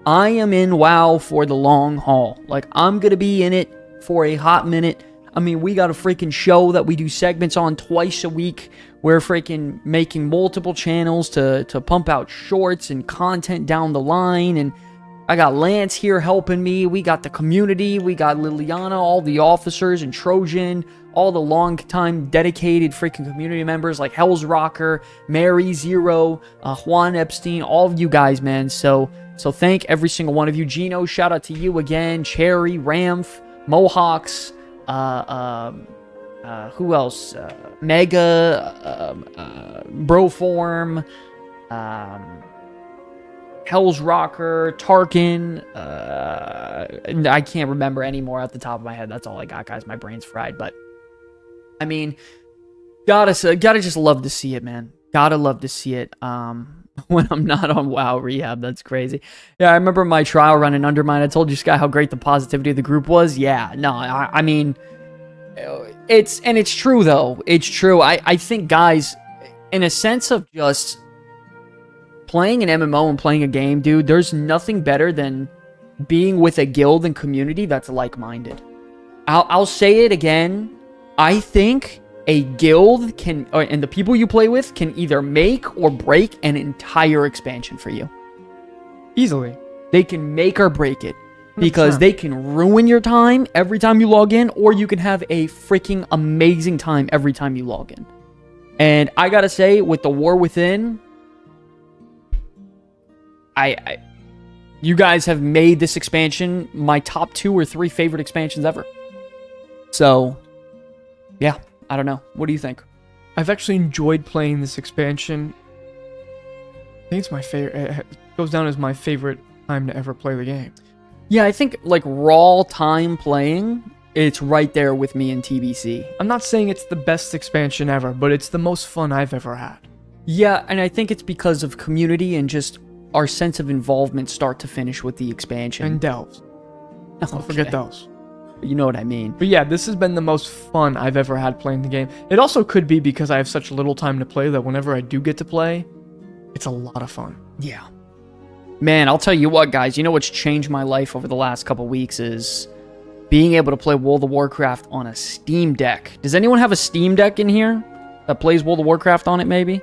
I am in WoW for the long haul. Like, I'm going to be in it for a hot minute. I mean, we got a freaking show that we do segments on twice a week. We're freaking making multiple channels to pump out shorts and content down the line. And I got Lance here helping me. We got the community. We got Liliana, all the officers, and Trojan, all the long-time dedicated freaking community members like Hell's Rocker, Mary, Zero, Juan Epstein, all of you guys, man. So thank every single one of you. Gino, shout out to you again. Cherry, Ramf, Mohawks, who else? Mega, Broform, Hell's Rocker, Tarkin, I can't remember anymore at the top of my head. That's all I got, guys. My brain's fried. But, I mean, gotta just love to see it, man. Gotta love to see it. When I'm not on WoW rehab, that's crazy. Yeah, I remember my trial run in Undermine. I told you, Sky, how great the positivity of the group was. Yeah, no, I mean, it's true, though. It's true. I think, guys, in a sense of just playing an MMO and playing a game, dude, there's nothing better than being with a guild and community that's like-minded. I'll say it again. I think a guild can, and the people you play with can either make or break an entire expansion for you. Easily. They can make or break it. Because they can ruin your time every time you log in, or you can have a freaking amazing time every time you log in. And I gotta say, with the War Within, you guys have made this expansion my top 2 or 3 favorite expansions ever. So, yeah, I don't know. What do you think? I've actually enjoyed playing this expansion. I think it's my favorite. It goes down as my favorite time to ever play the game. Yeah, I think, like, raw time playing, it's right there with me in TBC. I'm not saying it's the best expansion ever, but it's the most fun I've ever had. Yeah, and I think it's because of community and just our sense of involvement start to finish with the expansion. And delves. Don't forget those. You know what I mean. But yeah, this has been the most fun I've ever had playing the game. It also could be because I have such little time to play that whenever I do get to play, it's a lot of fun. Yeah. Man, I'll tell you what, guys. You know what's changed my life over the last couple weeks is being able to play World of Warcraft on a Steam Deck. Does anyone have a Steam Deck in here that plays World of Warcraft on it, maybe?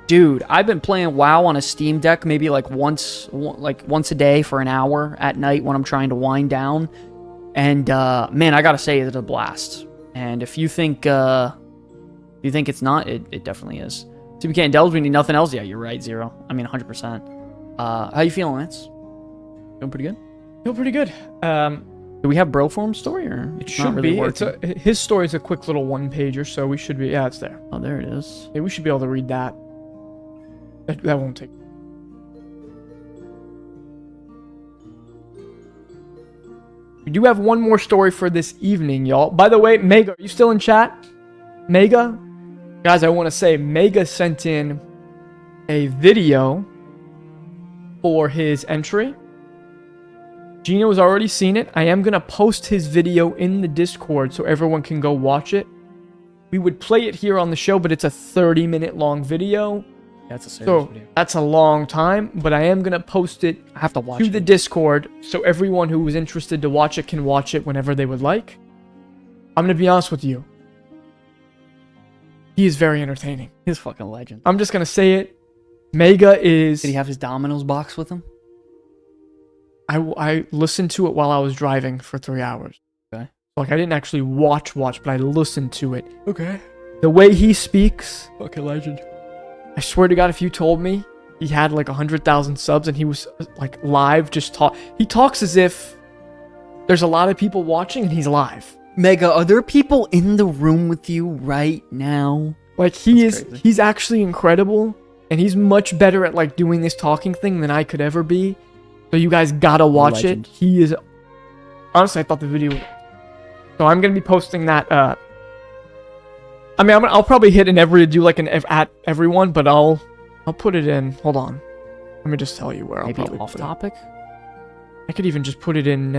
Dude, I've been playing WoW on a Steam Deck maybe like once a day for an hour at night when I'm trying to wind down. And, man, I gotta say, it's a blast. And if you think it's not, it definitely is. So we can't delve, we need nothing else. Yeah, you're right, Zero. I mean, 100%. How you feeling, Lance? Feeling pretty good? Feel pretty good. Do we have Broform's story, or it should really be? His story is a quick little one-pager, so we should be... Yeah, it's there. Oh, there it is. Yeah, we should be able to read that. That won't take... We do have one more story for this evening, y'all. By the way, Mega, are you still in chat? Mega? Guys, I want to say Mega sent in a video for his entry. Gino's already seen it. I am going to post his video in the Discord so everyone can go watch it. We would play it here on the show, but it's a 30-minute long video. That's a serious video. That's a long time, but I am going to post it I have to watch to the Discord so everyone who was interested to watch it can watch it whenever they would like. I'm going to be honest with you. He is very entertaining. He's a fucking legend. I'm just going to say it. Mega is... Did he have his Domino's box with him? I listened to it while I was driving for 3 hours. Okay. Like, I didn't actually watch, but I listened to it. Okay. The way he speaks... Fucking legend. I swear to God, if you told me he had like 100,000 subs and he was like live just he talks as if there's a lot of people watching and he's live. Mega, are there people in the room with you right now? Like, he's actually incredible, and he's much better at like doing this talking thing than I could ever be. So you guys gotta watch it. He is... Honestly, I thought the video... So I'm gonna be posting that, I mean, I'll probably hit do like an at everyone, but I'll put it in... Hold on. Let me just tell you where Maybe I'll probably off topic? I could even just put it in,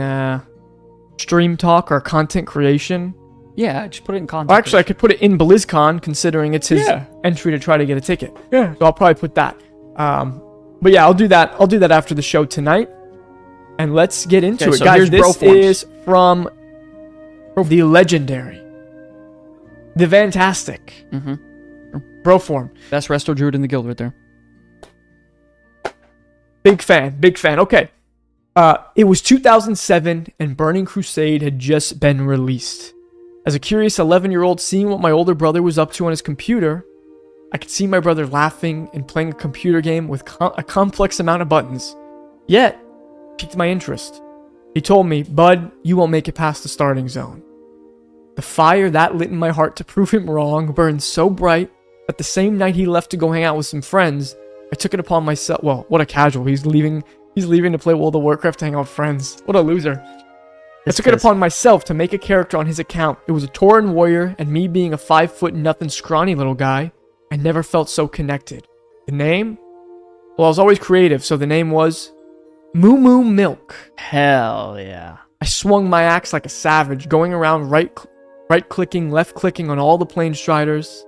Stream Talk or Content Creation. Yeah, just put it in context. Well, actually, I could put it in BlizzCon, considering it's his entry to try to get a ticket. Yeah. So I'll probably put that. But yeah, I'll do that. I'll do that after the show tonight. And let's get into it, so guys. here's bro This forms. is from the legendary, the fantastic, bro form. Best resto druid in the guild right there. Big fan, big fan. Okay. It was 2007 and Burning Crusade had just been released. As a curious 11-year-old seeing what my older brother was up to on his computer, I could see my brother laughing and playing a computer game with a complex amount of buttons. Yet, it piqued my interest. He told me, "Bud, you won't make it past the starting zone." The fire that lit in my heart to prove him wrong burned so bright that the same night he left to go hang out with some friends, I took it upon myself. Well, what a casual. He's leaving to play World of Warcraft to hang out with friends. What a loser. I took it upon myself to make a character on his account. It was a Tauren warrior, and me being a 5'0" scrawny little guy, I never felt so connected. The name? Well, I was always creative, so the name was Moo Moo Milk. Hell yeah. I swung my axe like a savage, going around right-clicking, left-clicking on all the plane striders.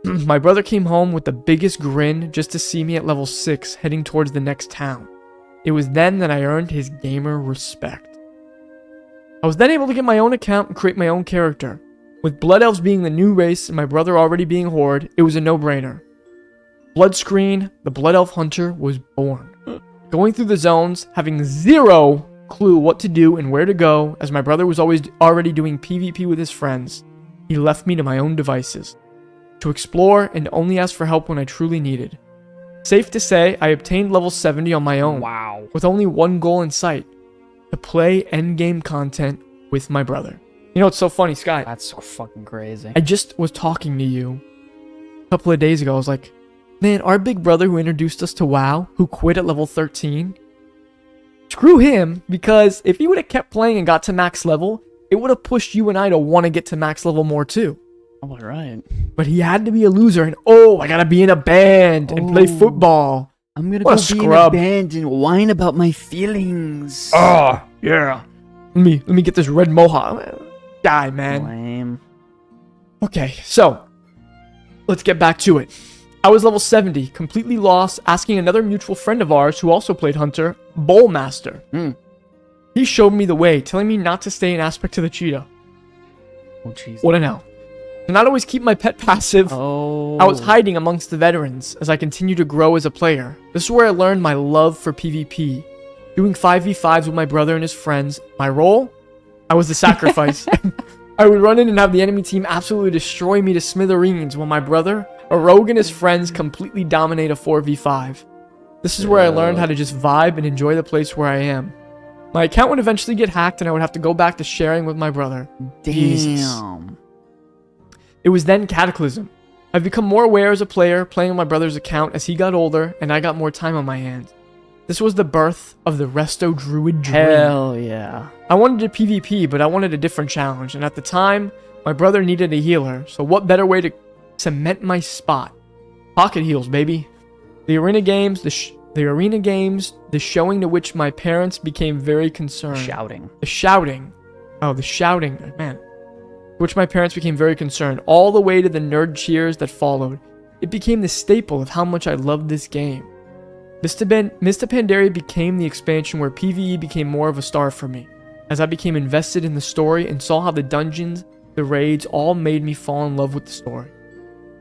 My brother came home with the biggest grin just to see me at level 6 heading towards the next town. It was then that I earned his gamer respect. I was then able to get my own account and create my own character. With Blood Elves being the new race and my brother already being Horde, it was a no-brainer. Blood Screen, the Blood Elf Hunter, was born. Going through the zones, having zero clue what to do and where to go, as my brother was already doing PvP with his friends, he left me to my own devices. To explore and only ask for help when I truly needed. Safe to say, I obtained level 70 on my own. Wow. With only one goal in sight. To play endgame content with my brother. You know what's so funny, Sky? That's so fucking crazy. I just was talking to you a couple of days ago. I was like, man, our big brother who introduced us to WoW, who quit at level 13, screw him, because if he would have kept playing and got to max level, it would have pushed you and I to want to get to max level more too. All right. But he had to be a loser, and I gotta be in a band and play football. I'm gonna What a go be in a scrub. band and whine about my feelings. Oh, yeah. Let me get this red mohawk. Die, man. Lame. Okay, so let's get back to it. I was level 70, completely lost, asking another mutual friend of ours who also played Hunter, Bowlmaster. He showed me the way, telling me not to stay in aspect to the cheetah. Oh, jeez. What a no. To not always keep my pet passive, Oh. I was hiding amongst the veterans as I continued to grow as a player. This is where I learned my love for PvP. Doing 5v5s with my brother and his friends. My role? I was the sacrifice. I would run in and have the enemy team absolutely destroy me to smithereens while my brother, a rogue, and his friends completely dominate a 4v5. This is where I learned how to just vibe and enjoy the place where I am. My account would eventually get hacked and I would have to go back to sharing with my brother. Jesus. Damn. It was then Cataclysm. I've become more aware as a player, playing on my brother's account as he got older and I got more time on my hands. This was the birth of the Resto Druid dream. Hell yeah. I wanted a PvP, but I wanted a different challenge, and at the time, my brother needed a healer, so what better way to cement my spot? Pocket heals, baby. The arena games, the showing to which my parents became very concerned. Shouting. The shouting, man. Which my parents became very concerned, all the way to the nerd cheers that followed. It became the staple of how much I loved this game. Mr. Pandaria became the expansion where PvE became more of a star for me, as I became invested in the story and saw how the dungeons, the raids, all made me fall in love with the story.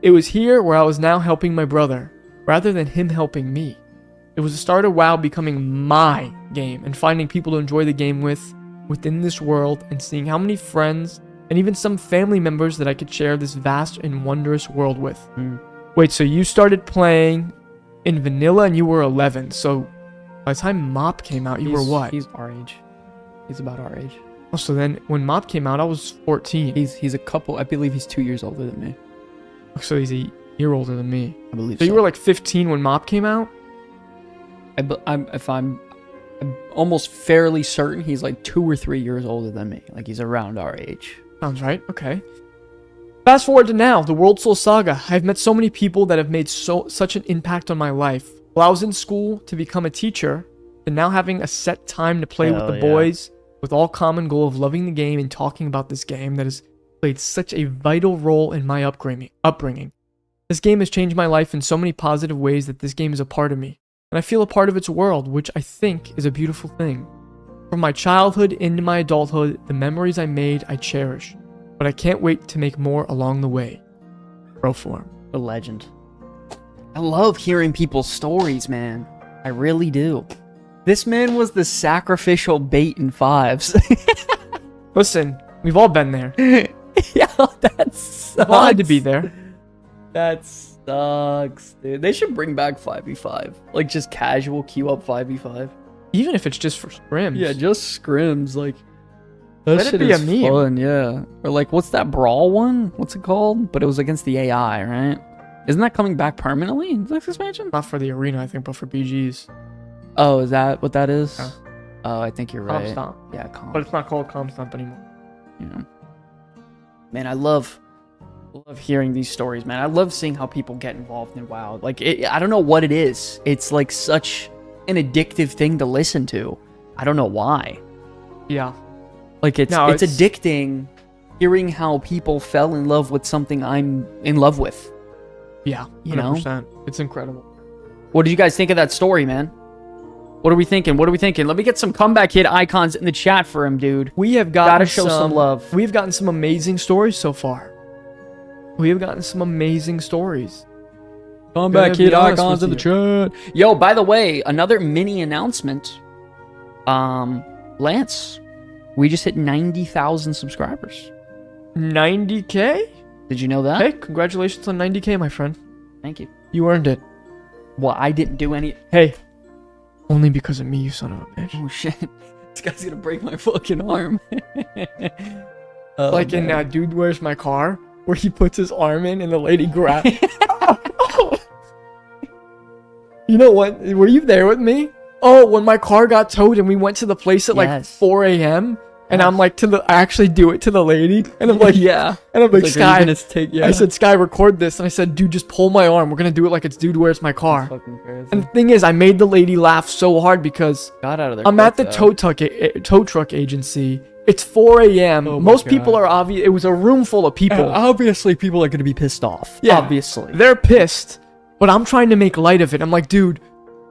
It was here where I was now helping my brother, rather than him helping me. It was the start of WoW becoming my game and finding people to enjoy the game within this world and seeing how many friends and even some family members that I could share this vast and wondrous world with. Wait, so you started playing in vanilla and you were 11, so by the time Mop came out, you were what? He's our age. He's about our age. Oh, so then when Mop came out, I was 14. He's a couple, I believe he's 2 years older than me. So he's a year older than me. I believe So you were like 15 when Mop came out? I'm almost fairly certain he's like 2 or 3 years older than me. Like he's around our age. Sounds right. Okay. Fast forward to now, the World Soul Saga. I've met so many people that have made such an impact on my life. While I was in school to become a teacher, and now having a set time to play with the boys with all common goal of loving the game and talking about this game that has played such a vital role in my upbringing. This game has changed my life in so many positive ways that this game is a part of me, and I feel a part of its world, which I think is a beautiful thing. From my childhood into my adulthood, the memories I made I cherish, but I can't wait to make more along the way. Proform. A legend. I love hearing people's stories, man. I really do. This man was the sacrificial bait in fives. Listen, we've all been there. Yeah, that sucks. We've all had to be there. That sucks, dude. They should bring back 5v5. Like, just casual queue up 5v5. Even if it's just for scrims. Yeah, just scrims. Like, that Let it shit be a is meme. fun, yeah. Or like, what's that brawl one? What's it called? But it was against the AI, right? Isn't that coming back permanently in this expansion? Not for the arena, I think, but for BGs. Oh, is that what that is? Yeah. Oh, I think you're right. Comp Stomp. Yeah, comp. But it's not called Comp Stomp anymore. Yeah. Man, I love hearing these stories, man. I love seeing how people get involved in WoW. Like, I don't know what it is. It's like such an addictive thing to listen to. I don't know why. Yeah. Like, it's addicting hearing how people fell in love with something I'm in love with. Yeah, 100%. It's incredible. What did you guys think of that story, man? What are we thinking? Let me get some comeback kid icons in the chat for him, dude. We have gotta show some love. We've gotten some amazing stories so far. We have gotten some amazing stories. Comeback Gonna kid be honest icons in with the chat. Yo, by the way, another mini announcement. Lance, we just hit 90,000 subscribers. 90K? Did you know that? Hey, congratulations on 90K, my friend. Thank you. You earned it. Well, I didn't do any. Hey, only because of me, you son of a bitch. Oh shit! This guy's gonna break my fucking arm. Like in Dude, Where's My Car? Where he puts his arm in and the lady grabs. You know what? Were you there with me? Oh, when my car got towed and we went to the place at like 4 a.m. And I'm like I actually do it to the lady. And I'm like, yeah. And I'm like, Sky. Yeah. I said, Sky, record this. And I said, dude, just pull my arm. We're going to do it like it's Dude, Where's My Car? That's fucking crazy. And the thing is, I made the lady laugh so hard because Got out of there I'm at the tow truck agency. It's 4 a.m. Oh Most people are obvious. It was a room full of people. Obviously, people are gonna be pissed off. Yeah. Obviously. They're pissed. But I'm trying to make light of it. I'm like, dude.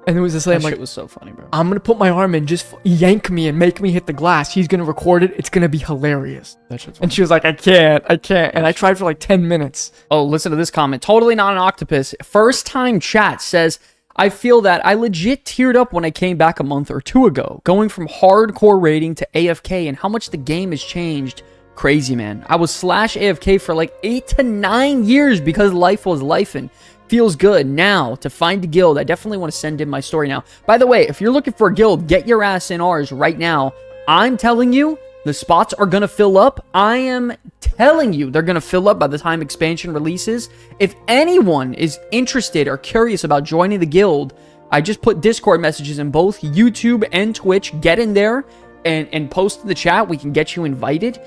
And it was this lady. I'm That like, shit was so funny, bro. I'm going to put my arm in, just yank me and make me hit the glass. He's going to record it. It's going to be hilarious. That shit's And she was like, I can't. And I tried for like 10 minutes. Oh, listen to this comment. Totally not an octopus. First time chat says, I feel that I legit teared up when I came back a month or two ago, going from hardcore raiding to AFK and how much the game has changed. Crazy, man. I was /AFK for like 8 to 9 years because life was lifing. Feels good. Now, to find a guild, I definitely want to send in my story now. By the way, if you're looking for a guild, get your ass in ours right now. I'm telling you, the spots are going to fill up. I am telling you, they're going to fill up by the time expansion releases. If anyone is interested or curious about joining the guild, I just put Discord messages in both YouTube and Twitch. Get in there and post in the chat. We can get you invited.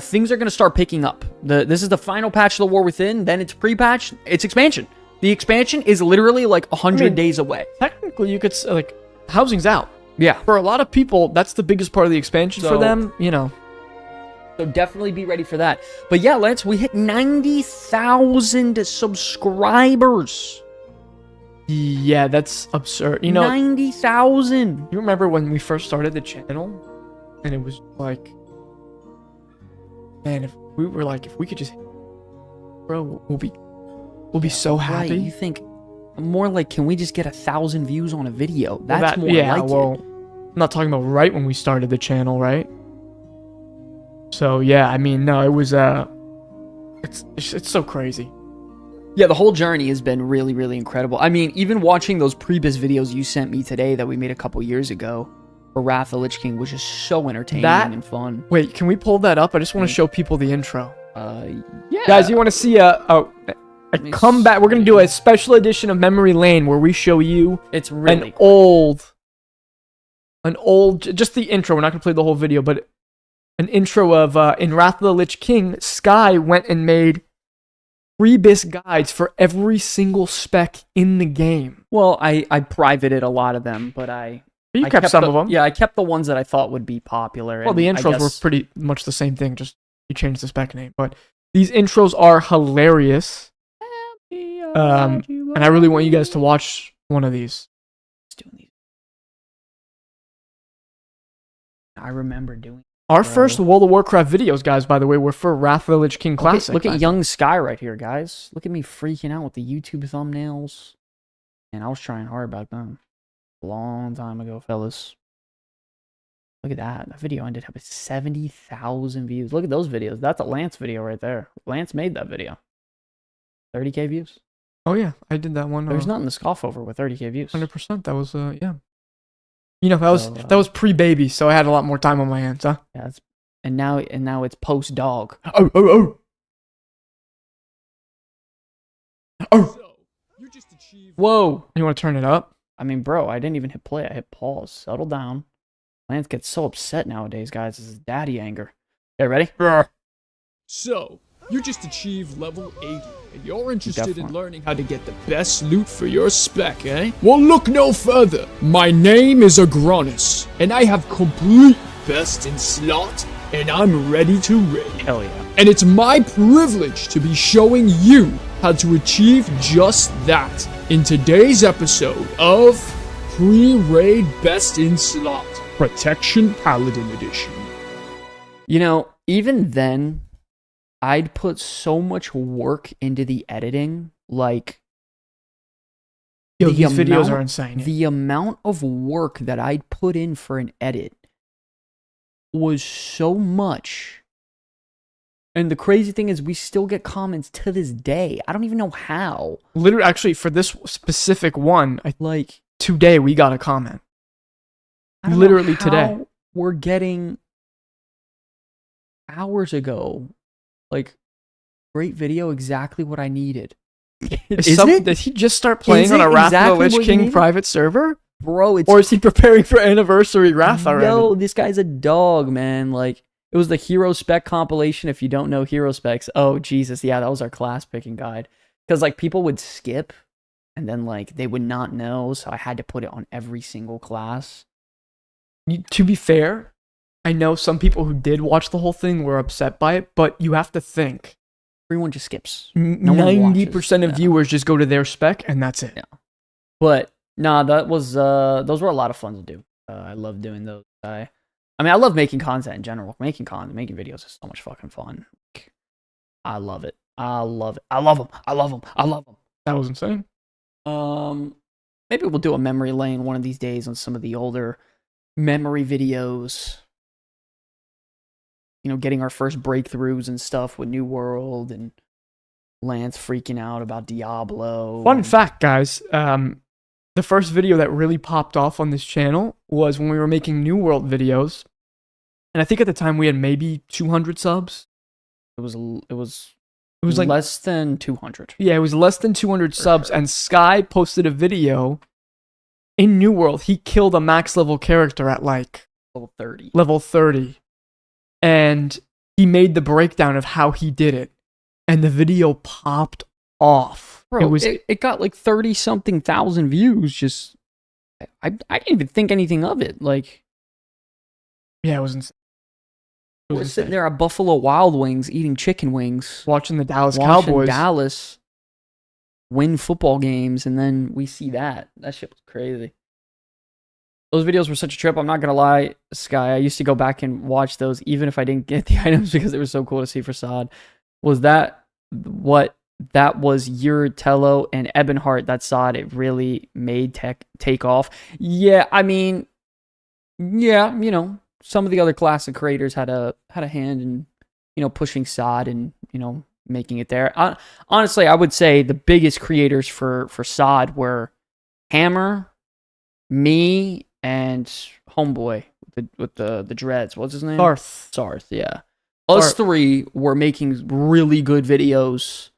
Things are going to start picking up. This is the final patch of the War Within. Then it's pre-patch. It's expansion. The expansion is literally like 100 days away. Technically, you could say, like, housing's out. Yeah. For a lot of people, that's the biggest part of the expansion for them, you know. So definitely be ready for that. But yeah, Lance, we hit 90,000 subscribers. Yeah, that's absurd. You know, 90,000. you remember when we first started the channel? And it was like, man, if we could just, bro, we'll be so happy. Right, you think more like, can we just get 1,000 views on a video? That's more yeah, like well, it. I'm not talking about right when we started the channel, right? So yeah, I mean, no, it was it's so crazy. Yeah, the whole journey has been really, really incredible. I mean, even watching those Prebis videos you sent me today that we made a couple years ago for Wrath of the Lich King was just so entertaining and fun. Wait, can we pull that up? I just want to show people the intro. Yeah. Guys, you want to see a comeback? We're gonna do a special edition of Memory Lane where we show you it's really an old, just the intro. We're not gonna play the whole video, but an intro of in Wrath of the Lich King. Sky went and made Prebis guides for every single spec in the game. Well, I privated a lot of them, but I But you I kept some of them. Yeah, I kept the ones that I thought would be popular. Well, the and I intros were guess- pretty much the same thing, just you changed the spec name. But these intros are hilarious. And I really want you guys to watch one of these. doing these. I remember doing. Our first World of Warcraft videos, guys, by the way, were for Wrath of the Lich King Classic. Look at Young Sky right here, guys. Look at me freaking out with the YouTube thumbnails. And I was trying hard back then. A long time ago, fellas. Look at that. That video ended up at 70,000 views. Look at those videos. That's a Lance video right there. Lance made that video. 30K views. Oh, yeah. I did that one. There's nothing to scoff over with 30K views. 100%. That was, yeah. You know, that was pre-baby, so I had a lot more time on my hands, huh? Yeah, and now it's post-dog. Oh. Whoa. You want to turn it up? I mean, bro, I didn't even hit play. I hit pause. Settle down. Lance gets so upset nowadays, guys. This is daddy anger. Okay, ready? So, you just achieved level 80, and you're interested in learning how to get the best loot for your spec, eh? Well, look no further. My name is Agronus, and I have complete best in slot, and I'm ready to raid. Hell yeah. And it's my privilege to be showing you how to achieve just that in today's episode of Pre-Raid Best in Slot Protection Paladin Edition. You know, even then, I'd put so much work into the editing, like... Yo, these videos are insane. The amount of work that I'd put in for an edit was so much. And the crazy thing is, we still get comments to this day. I don't even know how. Literally, actually, for this specific one, today we got a comment. Literally today. We're getting hours ago, great video, exactly what I needed. Did he just start playing on a Wrath of the Lich King private server? Bro, or is he preparing for Anniversary Wrath already? Yo, this guy's a dog, man. It was the Hero Spec compilation. If you don't know Hero Specs, oh, Jesus. Yeah, that was our class picking guide. Because, people would skip, and then, they would not know, so I had to put it on every single class. To be fair, I know some people who did watch the whole thing were upset by it, but you have to think. Everyone just skips. 90% of viewers just go to their spec, and that's it. Yeah. But, nah, those were a lot of fun to do. I love doing those. I love making content in general. Making videos is so much fucking fun. I love it. I love them. That was insane. Maybe we'll do a memory lane one of these days on some of the older memory videos. You know, getting our first breakthroughs and stuff with New World and Lance freaking out about Diablo. Fun fact, guys. The first video that really popped off on this channel was when we were making New World videos. And I think at the time we had maybe 200 subs. It was less than 200. Yeah, it was less than 200 subs. Sure. And Sky posted a video in New World. He killed a max level character at level 30. Level 30. And he made the breakdown of how he did it. And the video popped off. Bro, it got 30-something thousand views. Just, I didn't even think anything of it. Yeah, it was insane. We're sitting there at Buffalo Wild Wings eating chicken wings. Watching the Dallas Cowboys. Dallas win football games, and then we see that. That shit was crazy. Those videos were such a trip. I'm not going to lie, Sky. I used to go back and watch those, even if I didn't get the items, because they were so cool to see for Sod. Was that what... That was your Tello and Ebonheart that saw it really made take off. Yeah, some of the other classic creators had a hand in, pushing Sod and, making it there. Honestly, I would say the biggest creators for Sod were Hammer, me, and Homeboy with the dreads. What's his name? Sarth, yeah. Us three were making really good videos.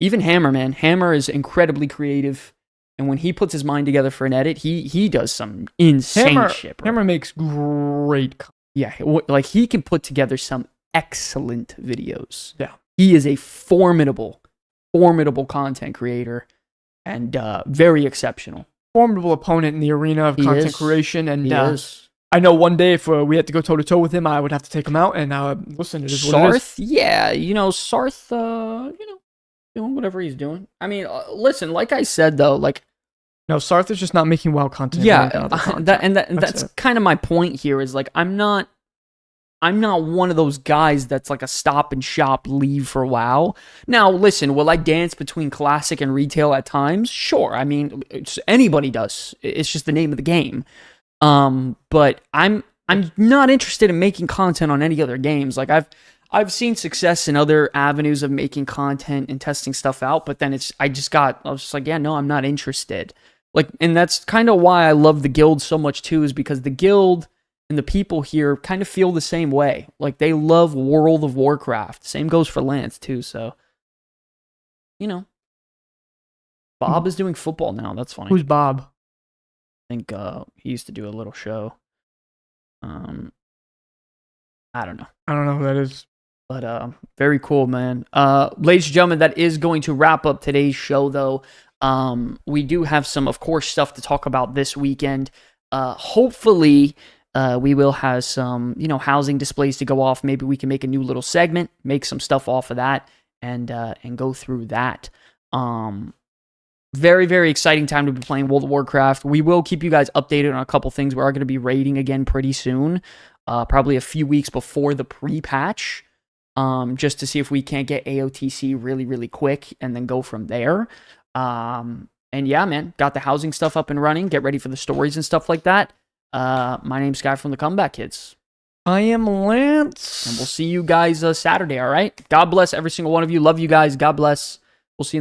Even Hammer, man. Hammer is incredibly creative. And when he puts his mind together for an edit, he does some insane shit, bro. Hammer makes great content. Yeah, he can put together some excellent videos. Yeah. He is a formidable content creator and very exceptional. formidable opponent in the arena of He content is. creation, and He is. I know one day if we had to go toe to toe with him, I would have to take him out. And listen, it is what it is. Sarth, yeah, Sarth, doing whatever he's doing. I mean, listen, like I said though, like, No, Sarth is just not making WoW content. yeah, That's that's it. kind of my point here. Is like, I'm not one of those guys that's like a stop and shop leave for WoW. Now, listen, will I dance between classic and retail at times? Sure. I mean, anybody does. It's just the name of the game. But I'm not interested in making content on any other games. Like I've seen success in other avenues of making content and testing stuff out, but then I was just like, yeah, no, I'm not interested. Like, and that's kind of why I love the guild so much too, is because the guild and the people here kind of feel the same way. Like, they love World of Warcraft. Same goes for Lance too. So, Bob is doing football now. That's funny. Who's Bob? I think he used to do a little show. I don't know. I don't know who that is. But very cool, man. Ladies and gentlemen, that is going to wrap up today's show, though. We do have some, of course, stuff to talk about this weekend. Hopefully, we will have some, housing displays to go off. Maybe we can make a new little segment, make some stuff off of that, and go through that. Very, very exciting time to be playing World of Warcraft. We will keep you guys updated on a couple things. We are going to be raiding again pretty soon, probably a few weeks before the pre-patch, just to see if we can't get AOTC really, really quick and then go from there. And yeah, man, got the housing stuff up and running. Get ready for the stories and stuff like that. My name's Sky from the Comeback Kids. I am Lance. And we'll see you guys Saturday, all right? God bless every single one of you. Love you guys. God bless. We'll see you in the